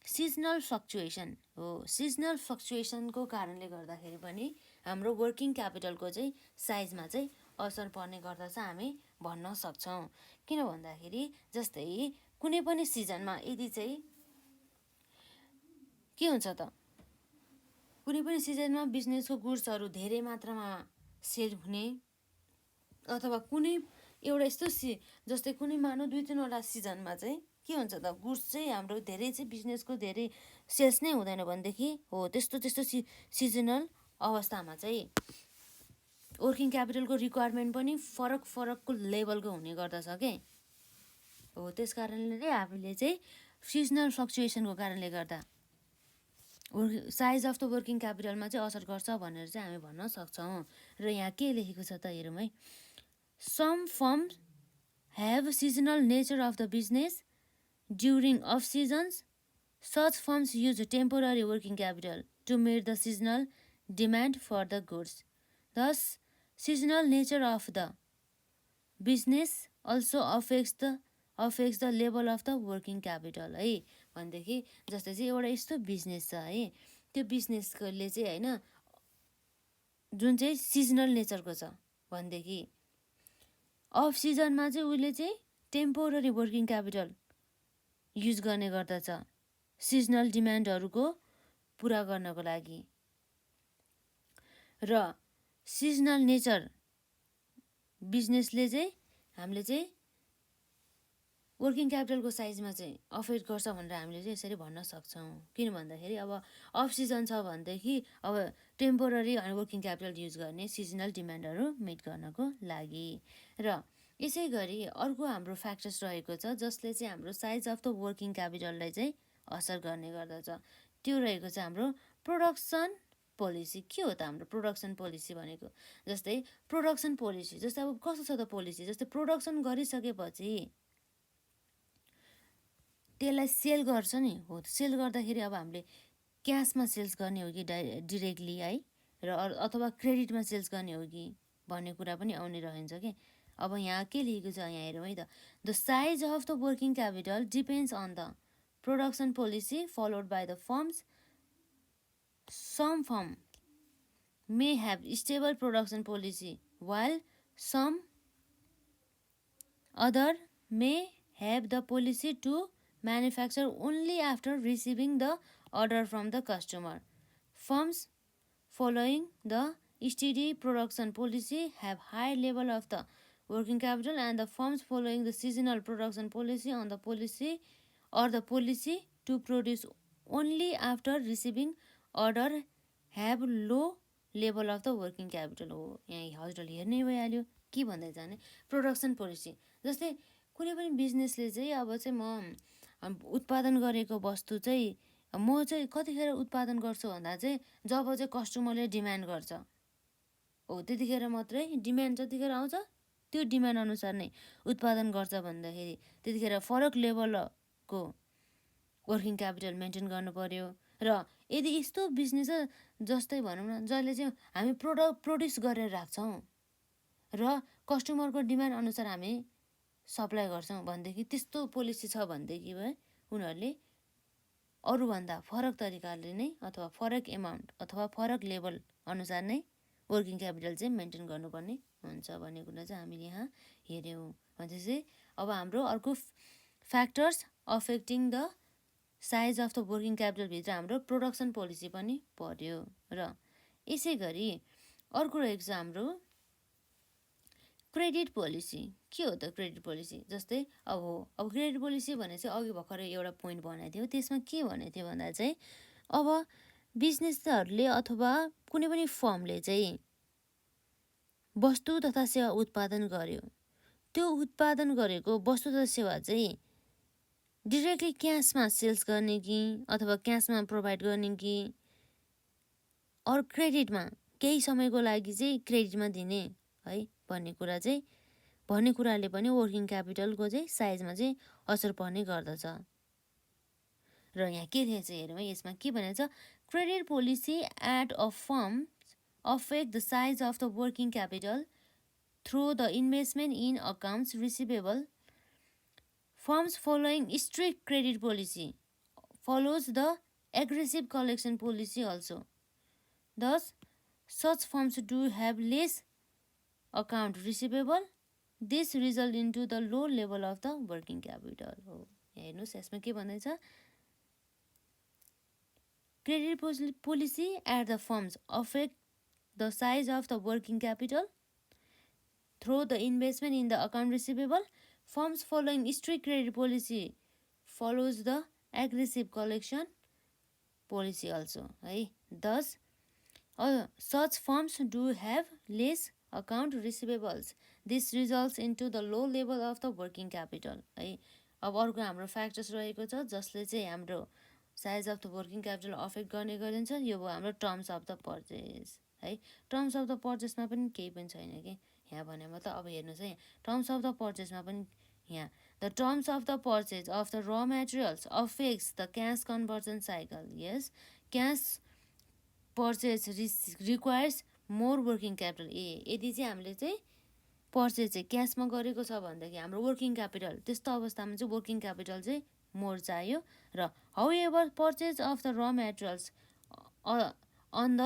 सिजनल फ्लक्चुएसन हो। सिजनल फ्लक्चुएसनको कारणले गर्दाखेरि पनि हाम्रो वर्किङ क्यापिटलको चाहिँ साइजमा चाहिँ असर पर्ने गर्दछ हामी भन्न सक्छौँ। किन भन्दाखेरि जस्तै कुनै पनि सिजनमा यदि चाहिँ के हुन्छ त कुनै पनि सिजनमा बिजनेसको गुड्सहरू धेरै मात्रामा सेल हुने अथवा कुनै एउटा यस्तो जस्तै कुनै मानव 2-3वटा सिजनमा चाहिँ के हुन्छ त गुड्स चाहिँ हाम्रो धेरै चाहिँ बिजनेसको धेरै सेल्स नै हुँदैन भनेदेखि हो त्यस्तो सिजनल अवस्थामा चाहिँ वर्किङ क्यापिटलको रिक्वायरमेन्ट पनि फरकको लेभलको हुने गर्दछ के हो। त्यस कारणले हामीले चाहिँ सिजनल फ्लक्चुएसनको कारणले गर्दा साइज अफ द वर्किङ क्यापिटलमा चाहिँ असर गर्छ भनेर चाहिँ हामी भन्न सक्छौँ। र यहाँ के लेखेको छ त हेरौँ है। Some firms have seasonal nature of the business during off seasons. Such firms use temporary working capital to meet the seasonal demand for the goods. Thus, seasonal nature of the business also affects the level of the working capital है। भनेदेखि जस्तै चाहिँ एउटा यस्तो business छ है त्यो बिजनेसकोले चाहिँ होइन जुन चाहिँ सिजनल नेचरको छ भनेदेखि अफ सिजनमा चाहिँ उसले चाहिँ टेम्पोररी वर्किङ क्यापिटल युज गर्ने गर्दछ सिजनल डिमान्डहरूको पुरा गर्नको लागि। र सिजनल नेचर बिजनेसले चाहिँ हामीले चाहिँ वर्किङ क्यापिटलको साइजमा चाहिँ अफेक्ट गर्छ भनेर हामीले चाहिँ यसरी भन्न सक्छौँ। किन भन्दाखेरि अब अफ सिजन छ भनेदेखि अब टेम्पोररी वर्किङ क्यापिटल युज गर्ने सिजनल डिमान्डहरू मिट गर्नको लागि। र यसै गरी अर्को हाम्रो फ्याक्टर्स रहेको छ जसले चाहिँ हाम्रो साइज अफ द वर्किङ क्यापिटललाई चाहिँ असर गर्ने गर्दछ। त्यो रहेको छ हाम्रो प्रोडक्सन पोलिसी। के हो त हाम्रो प्रोडक्सन पोलिसी भनेको जस्तै प्रोडक्सन पोलिसी जस्तै अब कस्तो छ त पोलिसी जस्तै प्रोडक्सन गरिसकेपछि त्यसलाई सेल गर्छ नि हो सेल गर्दाखेरि अब हामीले क्यासमा सेल्स गर्ने हो कि डिरेक्टली है र अथवा क्रेडिटमा सेल्स गर्ने हो कि भन्ने कुरा पनि आउने रहन्छ कि। अब यहाँ के लेखेको छ यहाँ हेरौँ है त। The size of the working capital depends on the production policy followed by the firms. Some firm may have stable production policy while some other may have the policy to manufacture only after receiving the order from the customer. Firms following the steady production policy have high level of the working capital and the firms following the seasonal production policy on the policy to produce only after receiving order have low level of the working capital हो। यहाँ हजुरले हेर्नै भइहाल्यो के भन्दै जाने production policy जस्तै कुनै पनि बिजनेसले चाहिँ अब चाहिँ म उत्पादन गरेको वस्तु चाहिँ म चाहिँ कतिखेर उत्पादन गर्छु भन्दा चाहिँ जब चाहिँ कस्टमरले डिमान्ड गर्छ हो त्यतिखेर मात्रै डिमान्ड जतिखेर आउँछ त्यो डिमान्ड अनुसार नै उत्पादन गर्छ भन्दाखेरि त्यतिखेर फरक लेभलको वर्किङ क्यापिटल मेन्टेन गर्नु पर्यो। र यदि यस्तो बिजनेस जस्तै भनौँ न जसले चाहिँ हामी प्रोड्युस गरेर राख्छौँ र कस्टमरको डिमान्ड अनुसार हामी सप्लाई गर्छौँ भनेदेखि त्यस्तो पोलिसी छ भनेदेखि उनीहरूले अरूभन्दा फरक तरिकाले नै अथवा फरक एमाउन्ट अथवा फरक लेभल अनुसार नै वर्किङ क्यापिटल चाहिँ मेन्टेन गर्नुपर्ने हुन्छ भन्ने कुरा चाहिँ हामीले यहाँ हेऱ्यौँ। भनेपछि अब हाम्रो अर्को factors affecting the size of the working क्यापिटलभित्र हाम्रो प्रोडक्सन पोलिसी पनि पर्यो। र यसै गरी अर्को रहेको छ हाम्रो क्रेडिट पोलिसी। के हो त क्रेडिट पोलिसी? जस्तै अब क्रेडिट पोलिसी भने चाहिँ अघि भर्खरै एउटा पोइन्ट भनेको थियो, त्यसमा के भनेको थियो भन्दा चाहिँ अब बिजनेसहरूले अथवा कुनै पनि फर्मले चाहिँ वस्तु तथा सेवा उत्पादन गर्यो, त्यो उत्पादन गरेको वस्तु तथा सेवा चाहिँ डिरेक्टली क्यासमा सेल्स गर्ने कि अथवा क्यासमा प्रोभाइड गर्ने कि अरू क्रेडिटमा केही समयको लागि चाहिँ क्रेडिटमा दिने है भन्ने कुराले पनि वर्किङ क्यापिटलको चाहिँ साइजमा चाहिँ असर पर्ने गर्दछ। र यहाँ के थिएछ हेरौँ है, यसमा के भनेको छ, credit policy at a firm affect the size of the working capital through the investment in accounts receivable. Firms following strict credit policy follows the aggressive collection policy also. Thus, such firms do have less account receivable. This result into the low level of the working capital. हेर्नुस् यसमा के भन्दैछ, credit policy at the firms affect the size of the working capital through the investment in the account receivable. Firms following strict credit policy follows the aggressive collection policy also. है Thus, such firms do have less account receivables. This results into the low level of the working capital. है अब अर्को हाम्रो factors रहेको छ जसले चाहिँ हाम्रो size of the working capital affect गर्ने गरिन्छ। यो भयो हाम्रो टर्म्स अफ द पर्चेस। है टर्म्स अफ द पर्चेसमा पनि केही पनि छैन कि यहाँ भने मतलब अब हेर्नुहोस् है, टर्म्स अफ द पर्चेसमा पनि यहाँ the terms of the purchase of the raw materials affects the cash conversion cycle. यस cash purchase requires more working capital. यदि चाहिँ हामीले चाहिँ पर्चेस चाहिँ क्यासमा गरेको छ भनेदेखि हाम्रो वर्किङ क्यापिटल त्यस्तो अवस्थामा चाहिँ वर्किङ क्यापिटल चाहिँ मोर चाहियो. र however purchase of the raw materials on the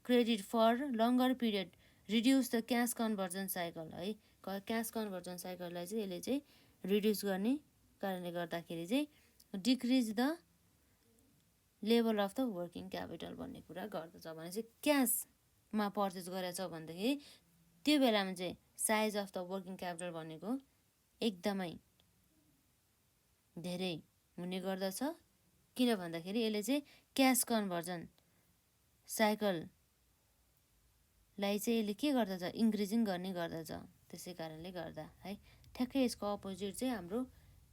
credit for longer period reduce the cash conversion cycle. है क्यास कन्भर्जन साइकललाई चाहिँ यसले चाहिँ रिड्युस गर्ने कारणले गर्दाखेरि चाहिँ decrease the level of the working capital भन्ने कुरा गर्दछ. भने चाहिँ क्यासमा पर्चेस गरेछ भनेदेखि त्यो बेलामा चाहिँ size of the working capital भनेको एकदमै धेरै हुने गर्दछ. किन भन्दाखेरि यसले चाहिँ क्यास कन्भर्जन साइकललाई चाहिँ यसले के गर्दछ, इन्क्रिजिङ गर्ने गर्दछ. त्यसै कारणले गर्दा है ठ्याक्कै यसको अपोजिट चाहिँ हाम्रो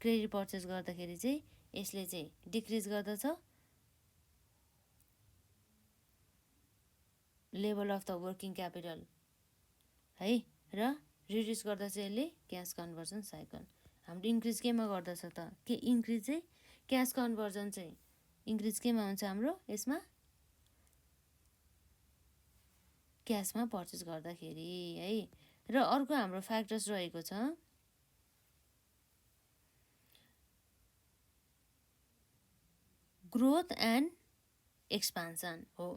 क्रेडिट पर्चेस गर्दाखेरि चाहिँ यसले चाहिँ डिक्रिज गर्दछ level of the working capital है र रिड्युस गर्दा चाहिँ यसले क्यास कन्भर्जन साइकल. हाम्रो इन्क्रिज केमा गर्दछ त, के इन्क्रिज चाहिँ क्यास कन्भर्जन चाहिँ इन्क्रिज केमा हुन्छ हाम्रो यसमा क्यासमा पर्चेस गर्दाखेरि है. र अर्को हाम्रो फ्याक्टर्स रहेको छ ग्रोथ एन्ड एक्सपान्सन हो.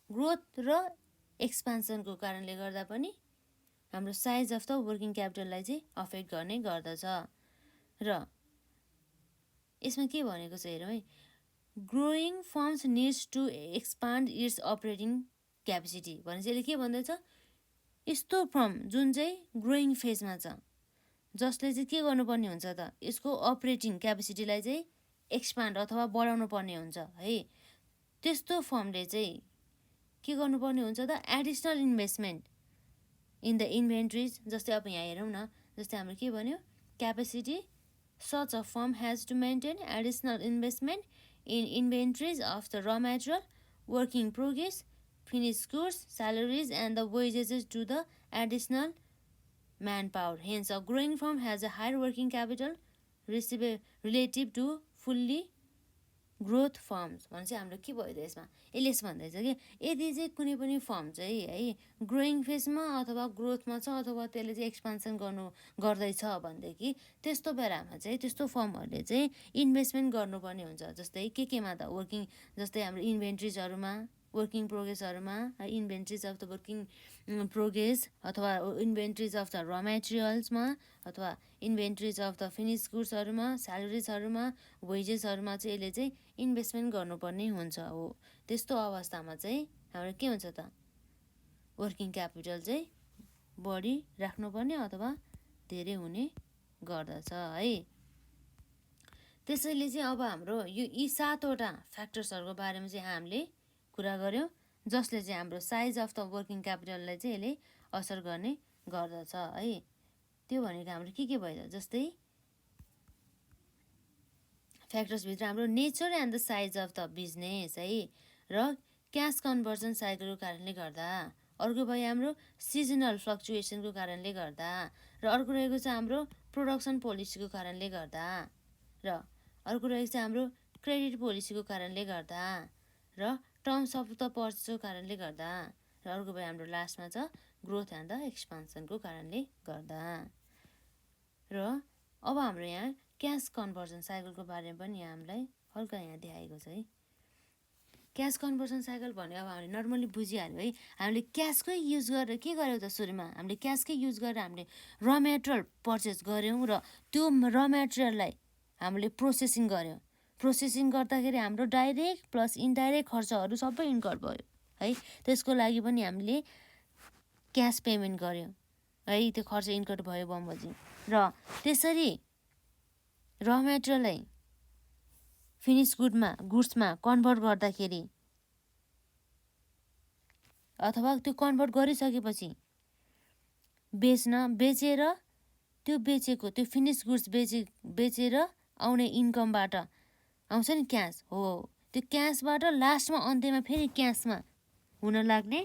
ग्रोथ र एक्सपान्सनको कारणले गर्दा पनि हाम्रो साइज अफ द वर्किङ क्यापिटललाई चाहिँ अफेक्ट गर्ने गर्दछ. र यसमा के भनेको छ हेरौँ है, growing firms needs to expand its operating capacity. भने चाहिँ यसले के भन्दैछ, यस्तो फर्म जुन चाहिँ ग्रोइङ फेजमा छ जसले चाहिँ के गर्नुपर्ने हुन्छ त, यसको अपरेटिङ क्यापेसिटीलाई चाहिँ एक्सपान्ड अथवा बढाउनु पर्ने हुन्छ है. त्यस्तो फर्मले चाहिँ के गर्नुपर्ने हुन्छ त, एडिसनल इन्भेस्टमेन्ट इन द इन्भेन्ट्रिज. जस्तै अब यहाँ हेरौँ न, जस्तै हाम्रो के भन्यो, capacity such a firm has to maintain additional investment in inventories of the raw material, work in progress, finished goods, salaries, and the wages to the additional manpower. Hence, a growing firm has a higher working capital relative to fully growth firms भने चाहिँ हाम्रो के भयो त यसमा, यसले यस भन्दैछ कि यदि चाहिँ कुनै पनि फर्म चाहिँ है ग्रोइङ फेजमा अथवा ग्रोथमा छ अथवा त्यसले चाहिँ एक्सपान्सन गर्दैछ भनेदेखि त्यस्तो बेलामा चाहिँ त्यस्तो फर्महरूले चाहिँ इन्भेस्टमेन्ट गर्नुपर्ने हुन्छ। जस्तै केमा त वर्किङ, जस्तै हाम्रो इन्भेन्ट्रिजहरूमा, वर्किङ प्रोग्रेसहरूमा, inventories of the working progress अथवा इन्भेन्ट्रिज अफ द र मेटेरियल्समा अथवा इन्भेन्ट्रिज अफ द फिनिस गुड्सहरूमा, स्यालेरिजहरूमा, वेजेसहरूमा चाहिँ यसले चाहिँ इन्भेस्टमेन्ट गर्नुपर्ने हुन्छ हो। त्यस्तो अवस्थामा चाहिँ हाम्रो के हुन्छ त, वर्किङ क्यापिटल चाहिँ बढी राख्नुपर्ने अथवा धेरै हुने गर्दछ है। त्यसैले चाहिँ अब हाम्रो यो यी 7वटा फ्याक्टर्सहरूको बारेमा चाहिँ हामीले कुरा गऱ्यौँ, जसले चाहिँ हाम्रो साइज अफ द वर्किङ क्यापिटललाई चाहिँ यसले असर गर्ने गर्दछ है। त्यो भनेको हाम्रो के भयो त, जस्तै फ्याक्टर्सभित्र हाम्रो nature and the size of the business है, र क्यास कन्भर्जन साइकलको कारणले गर्दा, अर्को भयो हाम्रो सिजनल फ्लक्चुएसनको कारणले गर्दा, र अर्को रहेको छ हाम्रो प्रोडक्सन पोलिसीको कारणले गर्दा, र अर्को रहेको छ हाम्रो क्रेडिट पोलिसीको कारणले गर्दा, र टर्म्स अफ द पर्चेसको कारणले गर्दा, र अर्को भयो हाम्रो लास्टमा छ ग्रोथ एन्ड द एक्सपान्सनको कारणले गर्दा। र अब हाम्रो यहाँ क्यास कन्भर्जन साइकलको बारेमा पनि यहाँ हामीलाई हल्का यहाँ देखाएको छ है। क्यास कन्भर्जन साइकल भन्यो अब हामीले नर्मली बुझिहाल्यो है। हामीले क्यासकै युज गरेर के गर्यौँ त, सुरुमा हामीले क्यासकै युज गरेर हामीले र मेटेरियल पर्चेस गऱ्यौँ र त्यो र मेटेरियललाई हामीले प्रोसेसिङ गऱ्यौँ। प्रोसेसिङ गर्दाखेरि हाम्रो डाइरेक्ट प्लस इन्डाइरेक्ट खर्चहरू सबै इन्कर्ड भयो है। त्यसको लागि पनि हामीले क्यास पेमेन्ट गऱ्यौँ है, त्यो खर्च इन्कर्ड भयो बमोजिम। र त्यसरी र मेटेरियललाई फिनिस गुड्समा कन्भर्ट गर्दाखेरि अथवा त्यो कन्भर्ट गरिसकेपछि बेचेर त्यो बेचेको त्यो फिनिस गुड्स बेचेर आउने इन्कमबाट आउँछ नि क्यास हो। त्यो क्यासबाट लास्टमा अन्त्यमा फेरि क्यासमा हुन लाग्ने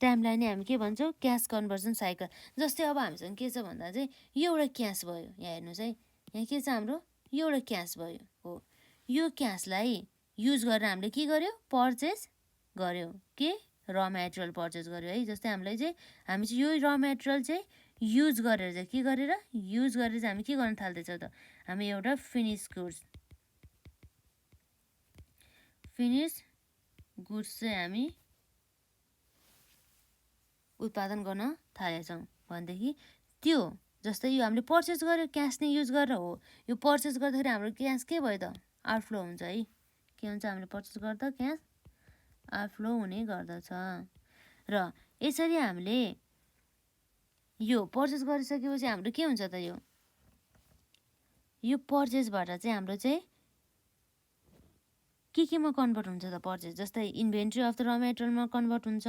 टाइमलाई नै हामी के भन्छौँ, क्यास कन्भर्जन साइकल। जस्तै अब हामीसँग के छ भन्दा चाहिँ यो एउटा क्यास भयो, यहाँ हेर्नुहोस् है, यहाँ के छ हाम्रो यो एउटा क्यास भयो हो। यो क्यासलाई युज गरेर हामीले के गर्यो, पर्चेस गर्यो, के र मेटेरियल पर्चेस गर्यो है। जस्तै हामीलाई चाहिँ हामी चाहिँ यो र मेटेरियल चाहिँ युज गरेर चाहिँ के गरेर चाहिँ हामी के गर्न थाल्दैछौँ त, हामी एउटा फिनिस गुड्स चाहिँ हामी उत्पादन गर्न थालेछौँ भनेदेखि त्यो जस्तै यो हामीले पर्चेस गर्यो क्यास नै युज गरेर हो। यो पर्चेस गर्दाखेरि हाम्रो क्यास के भयो त, आउटफ्लो हुन्छ है। के हुन्छ, हामीले पर्चेस गर्दा क्यास आउटफ्लो हुने गर्दछ। र यसरी हामीले यो पर्चेस गरिसकेपछि हाम्रो के हुन्छ त, यो पर्चेसबाट चाहिँ हाम्रो चाहिँ केमा कन्भर्ट हुन्छ त पर्चेस। जस्तै इन्भेन्ट्री अफ द र मेटेरियलमा कन्भर्ट हुन्छ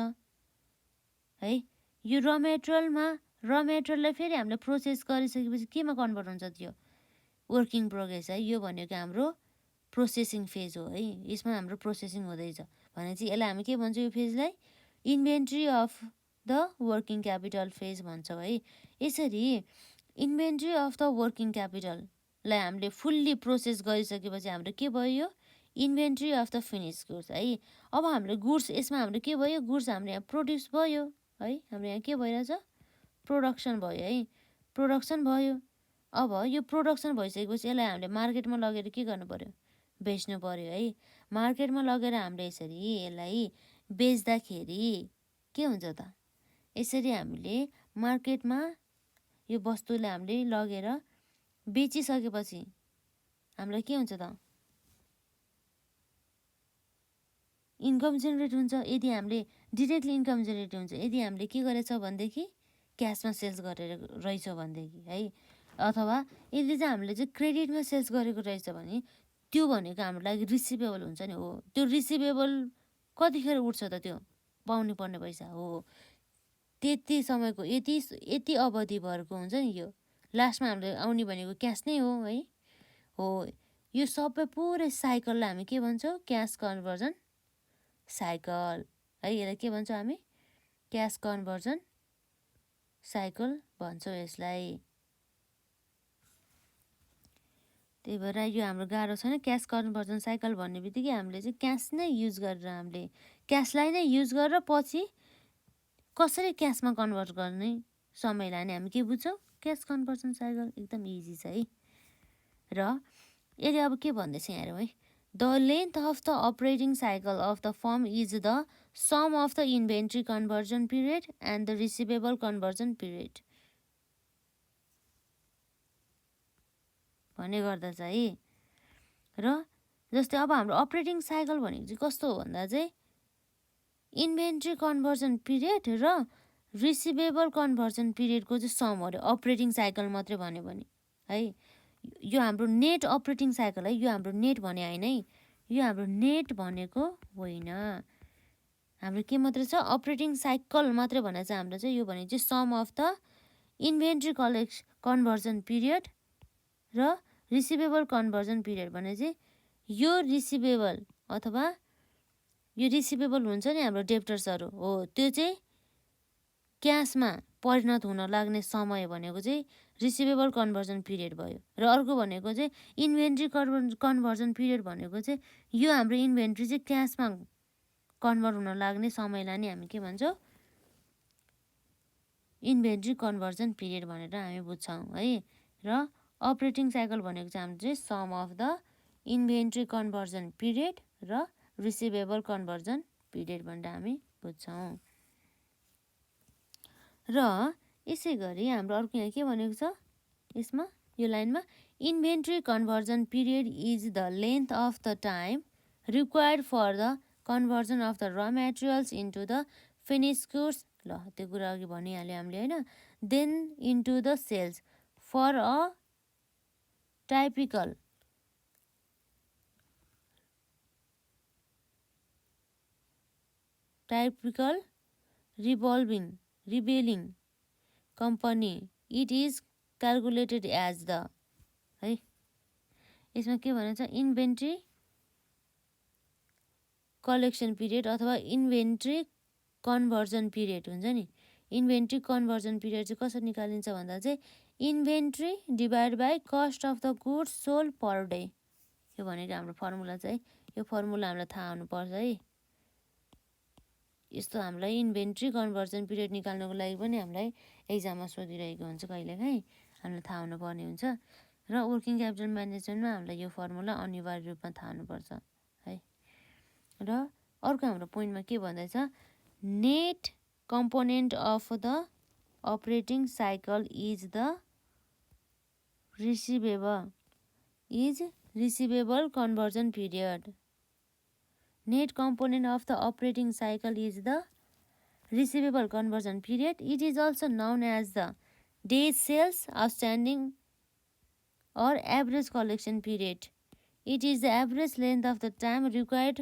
है। यो र मेटेरियललाई फेरि हामीले प्रोसेस गरिसकेपछि केमा कन्भर्ट हुन्छ, त्यो वर्किङ प्रोग्रेस है। यो भनेको हाम्रो प्रोसेसिङ फेज हो है। यसमा हाम्रो प्रोसेसिङ हुँदैछ भने चाहिँ यसलाई हामी के भन्छौँ, यो फेजलाई inventory of the working capital phase भन्छौँ है। यसरी इन्भेन्ट्री अफ द वर्किङ क्यापिटललाई हामीले फुल्ली प्रोसेस गरिसकेपछि हाम्रो के भयो, यो inventory of the finish goods है। अब हाम्रो गुड्स यसमा हाम्रो के भयो, गुड्स हाम्रो यहाँ प्रोड्युस भयो है। हाम्रो यहाँ के भइरहेछ, प्रोडक्सन भयो है, प्रोडक्सन भयो। अब यो प्रोडक्सन भइसकेपछि यसलाई हामीले मार्केटमा लगेर के गर्नु पर्यो, बेच्नु पर्यो है। मार्केटमा लगेर हामीले यसरी यसलाई बेच्दाखेरि के हुन्छ त, यसरी हामीले मार्केटमा यो वस्तुलाई हामीले लगेर बेचिसकेपछि हामीलाई के हुन्छ त, इन्कम जेनेरेट हुन्छ। यदि हामीले डिरेक्टली इन्कम जेनेरेट हुन्छ यदि हामीले के गरेछ भनेदेखि क्यासमा सेल्स गरेर रहेछ भनेदेखि है। अथवा यदि चाहिँ हामीले चाहिँ क्रेडिटमा सेल्स गरेको रहेछ भने त्यो भनेको हाम्रो लागि रिसिभेबल हुन्छ नि हो। त्यो रिसिभेबल कतिखेर उठ्छ त, त्यो पाउनु पर्ने पैसा हो त्यति समयको यति अवधिभरको हुन्छ नि। यो लास्टमा हामीले आउने भनेको क्यास नै हो है। हो यो सबै पुरै साइकललाई हामी के भन्छौँ, क्यास कन्भर्जन साइकल है। यसलाई के भन्छौँ हामी, क्यास कन्भर्जन साइकल भन्छौँ यसलाई। त्यही भएर यो हाम्रो गाह्रो छैन। क्यास कन्भर्जन साइकल भन्ने बित्तिकै हामीले चाहिँ क्यास नै युज गरेर हामीले क्यासलाई नै युज गरेर पछि कसरी क्यासमा कन्भर्ट गर्ने समयलाई नै हामी के बुझ्छौँ, क्यास कन्भर्जन साइकल। एकदम इजी छ है। र यसले अब के भन्दैछ यहाँ हेरौँ है। The length of the operating cycle of the firm is the sum of the inventory conversion period and the receivable conversion period भन्ने गर्दछ है। र जस्तै अब हाम्रो अपरेटिङ साइकल भनेको चाहिँ कस्तो हो भन्दा चाहिँ इन्भेन्ट्री कन्भर्जन पिरियड र रिसिभेबल कन्भर्जन पिरियडको चाहिँ सम हो अरे, अपरेटिङ साइकल मात्रै भन्यो भने है। यो हाम्रो नेट अपरेटिङ साइकल है, यो हाम्रो नेट भने होइन है, यो हाम्रो नेट भनेको होइन। हाम्रो के मात्रै छ, अपरेटिङ साइकल मात्रै भनेर चाहिँ हाम्रो चाहिँ यो भनेको चाहिँ sum of the inventory conversion period र रिसिभेबल कन्भर्जन पिरियड भने चाहिँ यो रिसिभेबल अथवा यो रिसिभेबल हुन्छ नि हाम्रो डेप्टर्सहरू हो, त्यो चाहिँ क्यासमा परिणत हुन लाग्ने समय भनेको चाहिँ रिसिभेबल कन्भर्जन पिरियड भयो। र अर्को भनेको चाहिँ इन्भेन्ट्री कन्भर्जन पिरियड भनेको चाहिँ यो हाम्रो इन्भेन्ट्री चाहिँ क्यासमा कन्भर्ट हुन लाग्ने समयलाई नै हामी के भन्छौँ, इन्भेन्ट्री कन्भर्जन पिरियड भनेर हामी बुझ्छौँ है। र अपरेटिङ साइकल भनेको चाहिँ हाम्रो चाहिँ sum of the inventory conversion period र रिसिभेबल कन्भर्जन पिरियड भनेर हामी बुझ्छौँ। र यसै गरी हाम्रो अर्को यहाँ के भनेको छ यसमा, यो लाइनमा, inventory conversion period is the length of the time required for the conversion of the raw materials into the finish goods, ल त्यो कुरा अघि भनिहाल्यो हामीले होइन, then into the sales for a typical retailing company it is calculated as the है। यसमा के भन्छ, इन्भेन्ट्री कलेक्सन पिरियड अथवा इन्भेन्ट्री कन्भर्जन पिरियड हुन्छ नि। इन्भेन्ट्री कन्भर्जन पिरियड चाहिँ कसरी निकालिन्छ भन्दा चाहिँ inventory divide by cost of the goods sold per day, यो भनेको हाम्रो फर्मुला चाहिँ, यो फर्मुला हामीलाई थाहा हुनुपर्छ है। यस्तो हामीलाई इन्भेन्ट्री कन्भर्जन पिरियड निकाल्नको लागि पनि हामीलाई एक्जाममा सोधिरहेको हुन्छ कहिलेकाहीँ, हामीलाई थाहा हुनुपर्ने हुन्छ। र वर्किङ क्यापिटल म्यानेजमेन्टमा हामीलाई यो फर्मुला अनिवार्य रूपमा थाहा हुनुपर्छ है। र अर्को हाम्रो पोइन्टमा के भन्दैछ, net component of the operating cycle is receivable conversion period. Net component of the operating cycle is the receivable conversion period. It is also known as the days sales outstanding or average collection period. It is the average length of the time required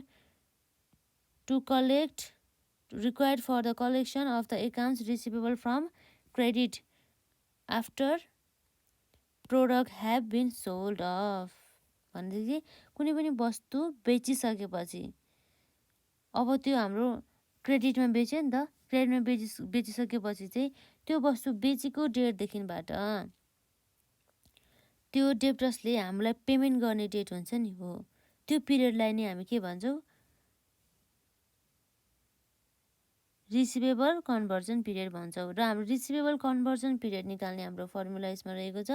for the collection of the accounts receivable from credit after product have been sold off. भनेदेखि कुनै पनि वस्तु बेचिसकेपछि अब त्यो हाम्रो क्रेडिटमा बेच्यो नि त, क्रेडिटमा बेचिसकेपछि चाहिँ त्यो वस्तु बेचेको डेटदेखिबाट त्यो डेप्टर्सले हामीलाई पेमेन्ट गर्ने डेट हुन्छ नि, हो त्यो पिरियडलाई नै हामी के भन्छौँ, रिसिभेबल कन्भर्जन पिरियड भन्छौँ। र हाम्रो रिसिभेबल कन्भर्जन पिरियड निकाल्ने हाम्रो फर्मुला यसमा रहेको छ,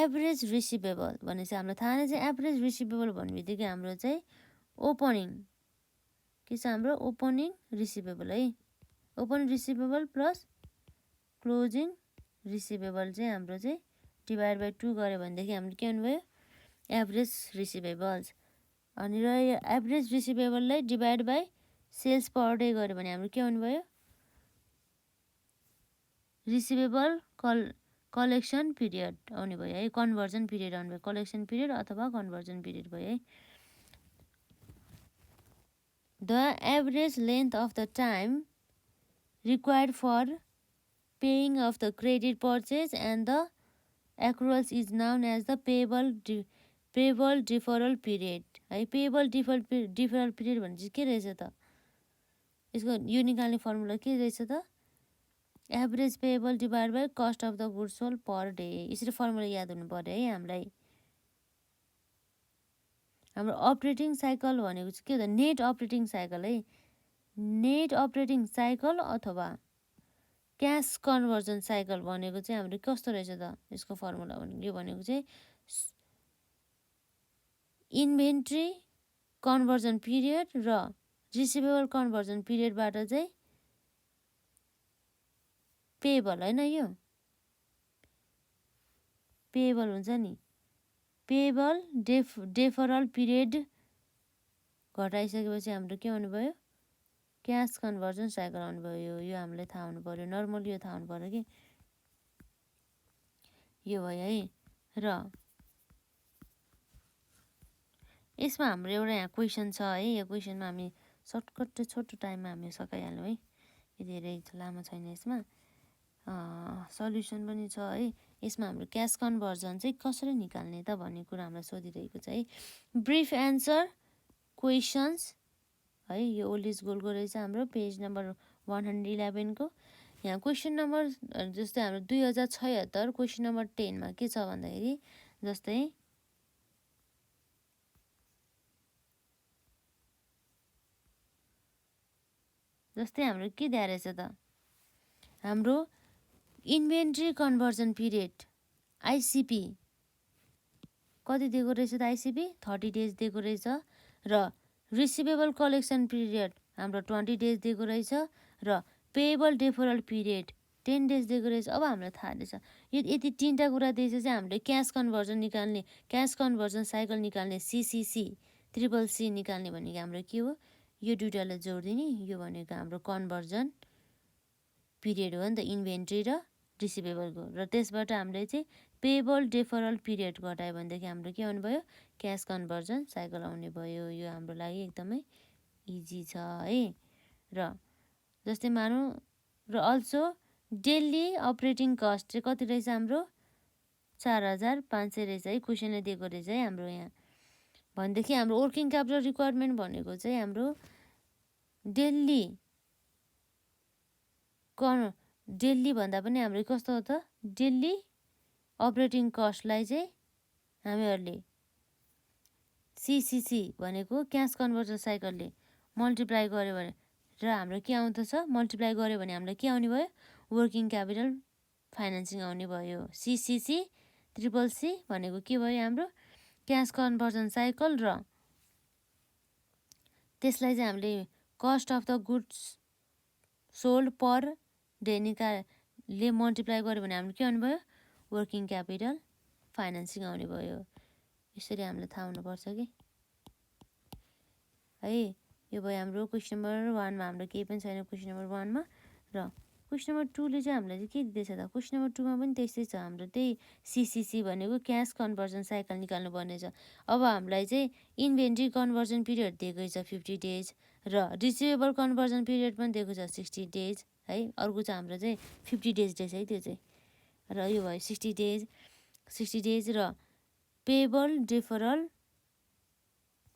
एभरेज रिसिभेबल भने चाहिँ हामीलाई थाहा नै छ। एभरेज रिसिभेबल भन्ने बित्तिकै हाम्रो चाहिँ ओपनिङ के छ, हाम्रो ओपनिङ रिसिभेबल है, opening receivable plus closing receivable चाहिँ हाम्रो चाहिँ डिभाइड बाई 2 गऱ्यो भनेदेखि हाम्रो के हुनुभयो, एभरेज रिसिभेबल्स। अनि र यो एभरेज रिसिभेबललाई divide by sales per day गऱ्यो भने हाम्रो के हुनुभयो, रिसिभेबल कलेक्सन पिरियड आउने भयो है, कन्भर्जन पिरियड आउने भयो, कलेक्सन पिरियड अथवा कन्भर्जन पिरियड भयो है। The average length of the time required for paying of the credit purchase and the accruals is known as the payable deferral period है। Payable deferral period भने चाहिँ के रहेछ त, यसको यो निकाल्ने फर्मुला के रहेछ त, average payable divide by cost of the goods sold per day. यसरी फर्मुला याद हुनु पर्यो है हामीलाई। हाम्रो अपरेटिङ साइकल भनेको चाहिँ के हो त, नेट अपरेटिङ साइकल है। नेट अपरेटिङ साइकल अथवा क्यास कन्भर्जन साइकल भनेको चाहिँ हाम्रो कस्तो रहेछ त, यसको फर्मुला यो भनेको चाहिँ इन्भेन्ट्री कन्भर्जन पिरियड र रिसिभेबल कन्भर्जन पिरियडबाट चाहिँ पेएबल होइन, यो पेएबल हुन्छ नि, पेएबल डेफरल पिरियड घटाइसकेपछि हाम्रो के आउनुभयो, क्यास कन्भर्जन साइकल आउनुभयो। यो हामीलाई थाहा हुनु पर्यो, नर्मली यो थाहा हुनु पर्यो कि यो भयो है। र यसमा हाम्रो एउटा यहाँ क्वेसन छ है, यो क्वेसनमा हामी सर्टकट छोटो टाइममा हामी सकाइहाल्यौँ है, यो धेरै लामो छैन। यसमा सल्युसन पनि छ है। यसमा हाम्रो क्यास कन्भर्जन चाहिँ कसरी निकाल्ने त भन्ने कुरा हामीलाई सोधिरहेको छ है। ब्रिफ एन्सर क्वेसन्स है, यो ओल्ड इज गोल्डको रहेछ हाम्रो पेज नम्बर 111 को। यहाँ क्वेसन नम्बर जस्तै हाम्रो 2076 क्वेसन नम्बर 10 मा के छ भन्दाखेरि जस्तै हाम्रो के दिएको रहेछ त, हाम्रो इन्भेन्ट्री कन्भर्जन पिरियड आइसिपी कति दिएको रहेछ त, आइसिपी 30 डेज दिएको रहेछ र रिसिभेबल कलेक्सन पिरियड हाम्रो 20 डेज दिएको रहेछ र पेएबल डेफरल पिरियड 10 डेज दिएको रहेछ। अब हामीलाई थाहा रहेछ यति तीनटा कुरा दिएछ चाहिँ हामीले क्यास कन्भर्जन निकाल्ने, क्यास कन्भर्जन साइकल निकाल्ने, सीसीसी ट्रिपल सी निकाल्ने भनेको हाम्रो के हो, यो दुइटालाई जोडिदिने, यो भनेको हाम्रो कन्भर्जन पिरियड हो नि त, इन्भेन्ट्री र रिसिभेबलको। र त्यसबाट हामीले चाहिँ पेएबल डेफरल पिरियड घटायो भनेदेखि हाम्रो के आउनु भयो, क्यास कन्भर्जन साइकल आउने भयो। यो हाम्रो लागि एकदमै इजी छ है। र जस्तै मानौँ र अल्सो डेली अपरेटिङ कस्ट चाहिँ कति रहेछ हाम्रो 4500 रहेछ है, क्वेसनले दिएको रहेछ है हाम्रो यहाँ। भनेदेखि हाम्रो वर्किङ क्यापिटल रिक्वायरमेन्ट भनेको चाहिँ हाम्रो डेली भन्दा पनि हाम्रो कस्तो हो त, डेली अपरेटिङ कस्टलाई चाहिँ हामीहरूले सीसीसी भनेको क्यास कन्भर्जन साइकलले मल्टिप्लाई गर्यो भने र हाम्रो के आउँदछ, मल्टिप्लाई गर्यो भने हामीलाई के आउने भयो, वर्किङ क्यापिटल फाइनेन्सिङ आउने भयो। सीसीसी ट्रिपल सी भनेको के भयो, हाम्रो क्यास कन्भर्जन साइकल र त्यसलाई चाहिँ हामीले cost of the goods sold per day ले मल्टिप्लाई गर्यो भने हाम्रो के आउने भयो, वर्किङ क्यापिटल फाइनेन्सिङ आउने भयो। यसरी हामीलाई थाहा हुनुपर्छ कि है। यो भयो हाम्रो क्वेसन नम्बर 1 मा, हाम्रो केही पनि छैन क्वेसन नम्बर 1 मा। र क्वेसन नम्बर 2 ले चाहिँ हामीलाई चाहिँ के दिँदैछ त, क्वेसन नम्बर 2 मा पनि त्यस्तै छ, हाम्रो त्यही सीसीसी भनेको क्यास कन्भर्जन साइकल निकाल्नु पर्ने छ। अब हामीलाई चाहिँ इन्भेन्ट्री कन्भर्जन पिरियड दिएकै छ 50 डेज र रिसिभेबल कन्भर्जन पिरियड पनि दिएको छ 60 डेज है। अर्को चाहिँ हाम्रो चाहिँ 50 डेज रहेछ है त्यो चाहिँ, र यो भयो 60 डेज र पेएबल डेफरल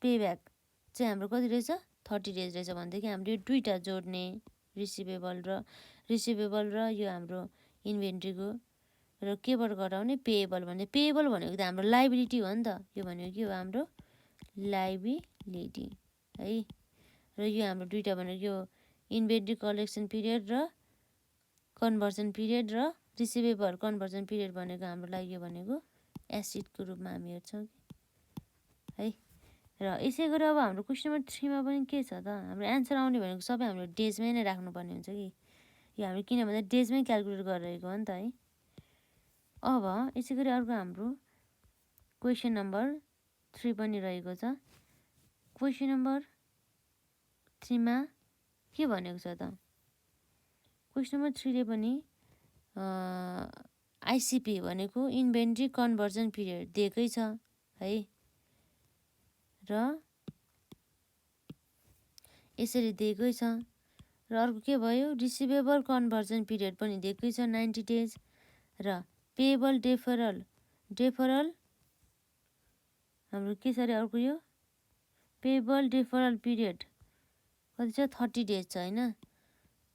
पेब्याक चाहिँ हाम्रो कति रहेछ 30 डेज रहेछ। भनेदेखि हामीले यो दुईटा जोड्ने, रिसिभेबल र यो हाम्रो इन्भेन्ट्रीको र केबाट घटाउने, पेएबल भन्ने। पेएबल भनेको त हाम्रो लाइबिलिटी हो नि त, यो भनेको के हो हाम्रो लाइबिलिटी है। र यो हाम्रो दुईटा भनेको यो इन्भेन्ट्री कलेक्सन पिरियड र कन्भर्जन पिरियड र रिसिभेबल कन्भर्जन पिरियड भनेको हाम्रो लागि यो भनेको एसिडको रूपमा हामी हेर्छौँ है। र यसै गरी अब हाम्रो क्वेसन नम्बर 3 मा पनि के छ त, हाम्रो एन्सर आउने भनेको सबै हाम्रो डेजमै नै राख्नुपर्ने हुन्छ कि, यो हामी किनभने डेजमै क्यालकुलेट गरिरहेको हो नि त है। अब यसै गरी अर्को हाम्रो क्वेसन नम्बर 3 पनि रहेको छ। क्वेसन नम्बर 3 मा के भनेको छ त, क्वेसन नम्बर 3 ले पनि आइसिपी भनेको इन्भेन्ट्री कन्भर्जन पिरियड दिएकै छ है। र यसरी दिएकै छ। र अर्को के भयो, रिसिभेबल कन्भर्जन पिरियड पनि दिएकै छ 90 डेज र पेएबल डेफरल हाम्रो के छ अरे, अर्को यो पेएबल डेफरल पिरियड कति छ 30 डेज छ होइन,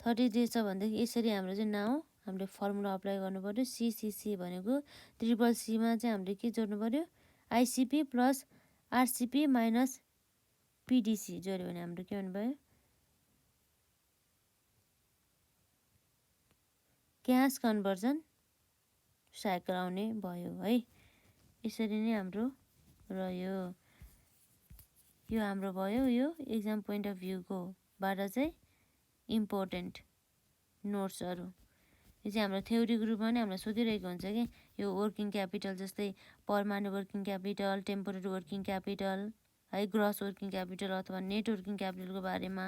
30 डेज छ। भनेदेखि यसरी हाम्रो चाहिँ नाउ हामीले फर्मुला अप्लाई गर्नु पर्यो। सीसीसी भनेको ट्रिपल सीमा चाहिँ हामीले के जोड्नु पर्यो, आइसिपी प्लस आरसिपी माइनस पिडिसी जोड्यो भने हाम्रो के भन्नुभयो क्यास कन्भर्जन साइकल आउने भयो है। यसरी नै हाम्रो रह्यो। यो हाम्रो भयो यो एक्जाम पोइन्ट अफ भ्यूको बाट चाहिँ इम्पोर्टेन्ट नोट्सहरू। यो चाहिँ हाम्रो थ्योरीको रूपमा नै हामीलाई सोधिरहेको हुन्छ कि यो वर्किङ क्यापिटल जस्तै permanent working capital, temporary working capital है, ग्रस वर्किङ क्यापिटल अथवा नेट वर्किङ क्यापिटलको बारेमा।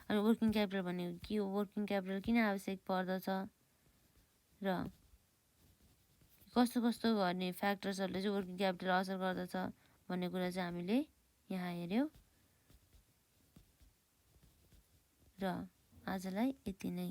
अनि वर्किङ क्यापिटल भनेको के हो, वर्किङ क्यापिटल किन आवश्यक पर्दछ र कस्तो कस्तो गर्ने फ्याक्टर्सहरूले चाहिँ वर्किङ क्यापिटल असर गर्दछ भन्ने कुरा चाहिँ हामीले यहाँ हेर्यौँ। र आजलाई यति नै।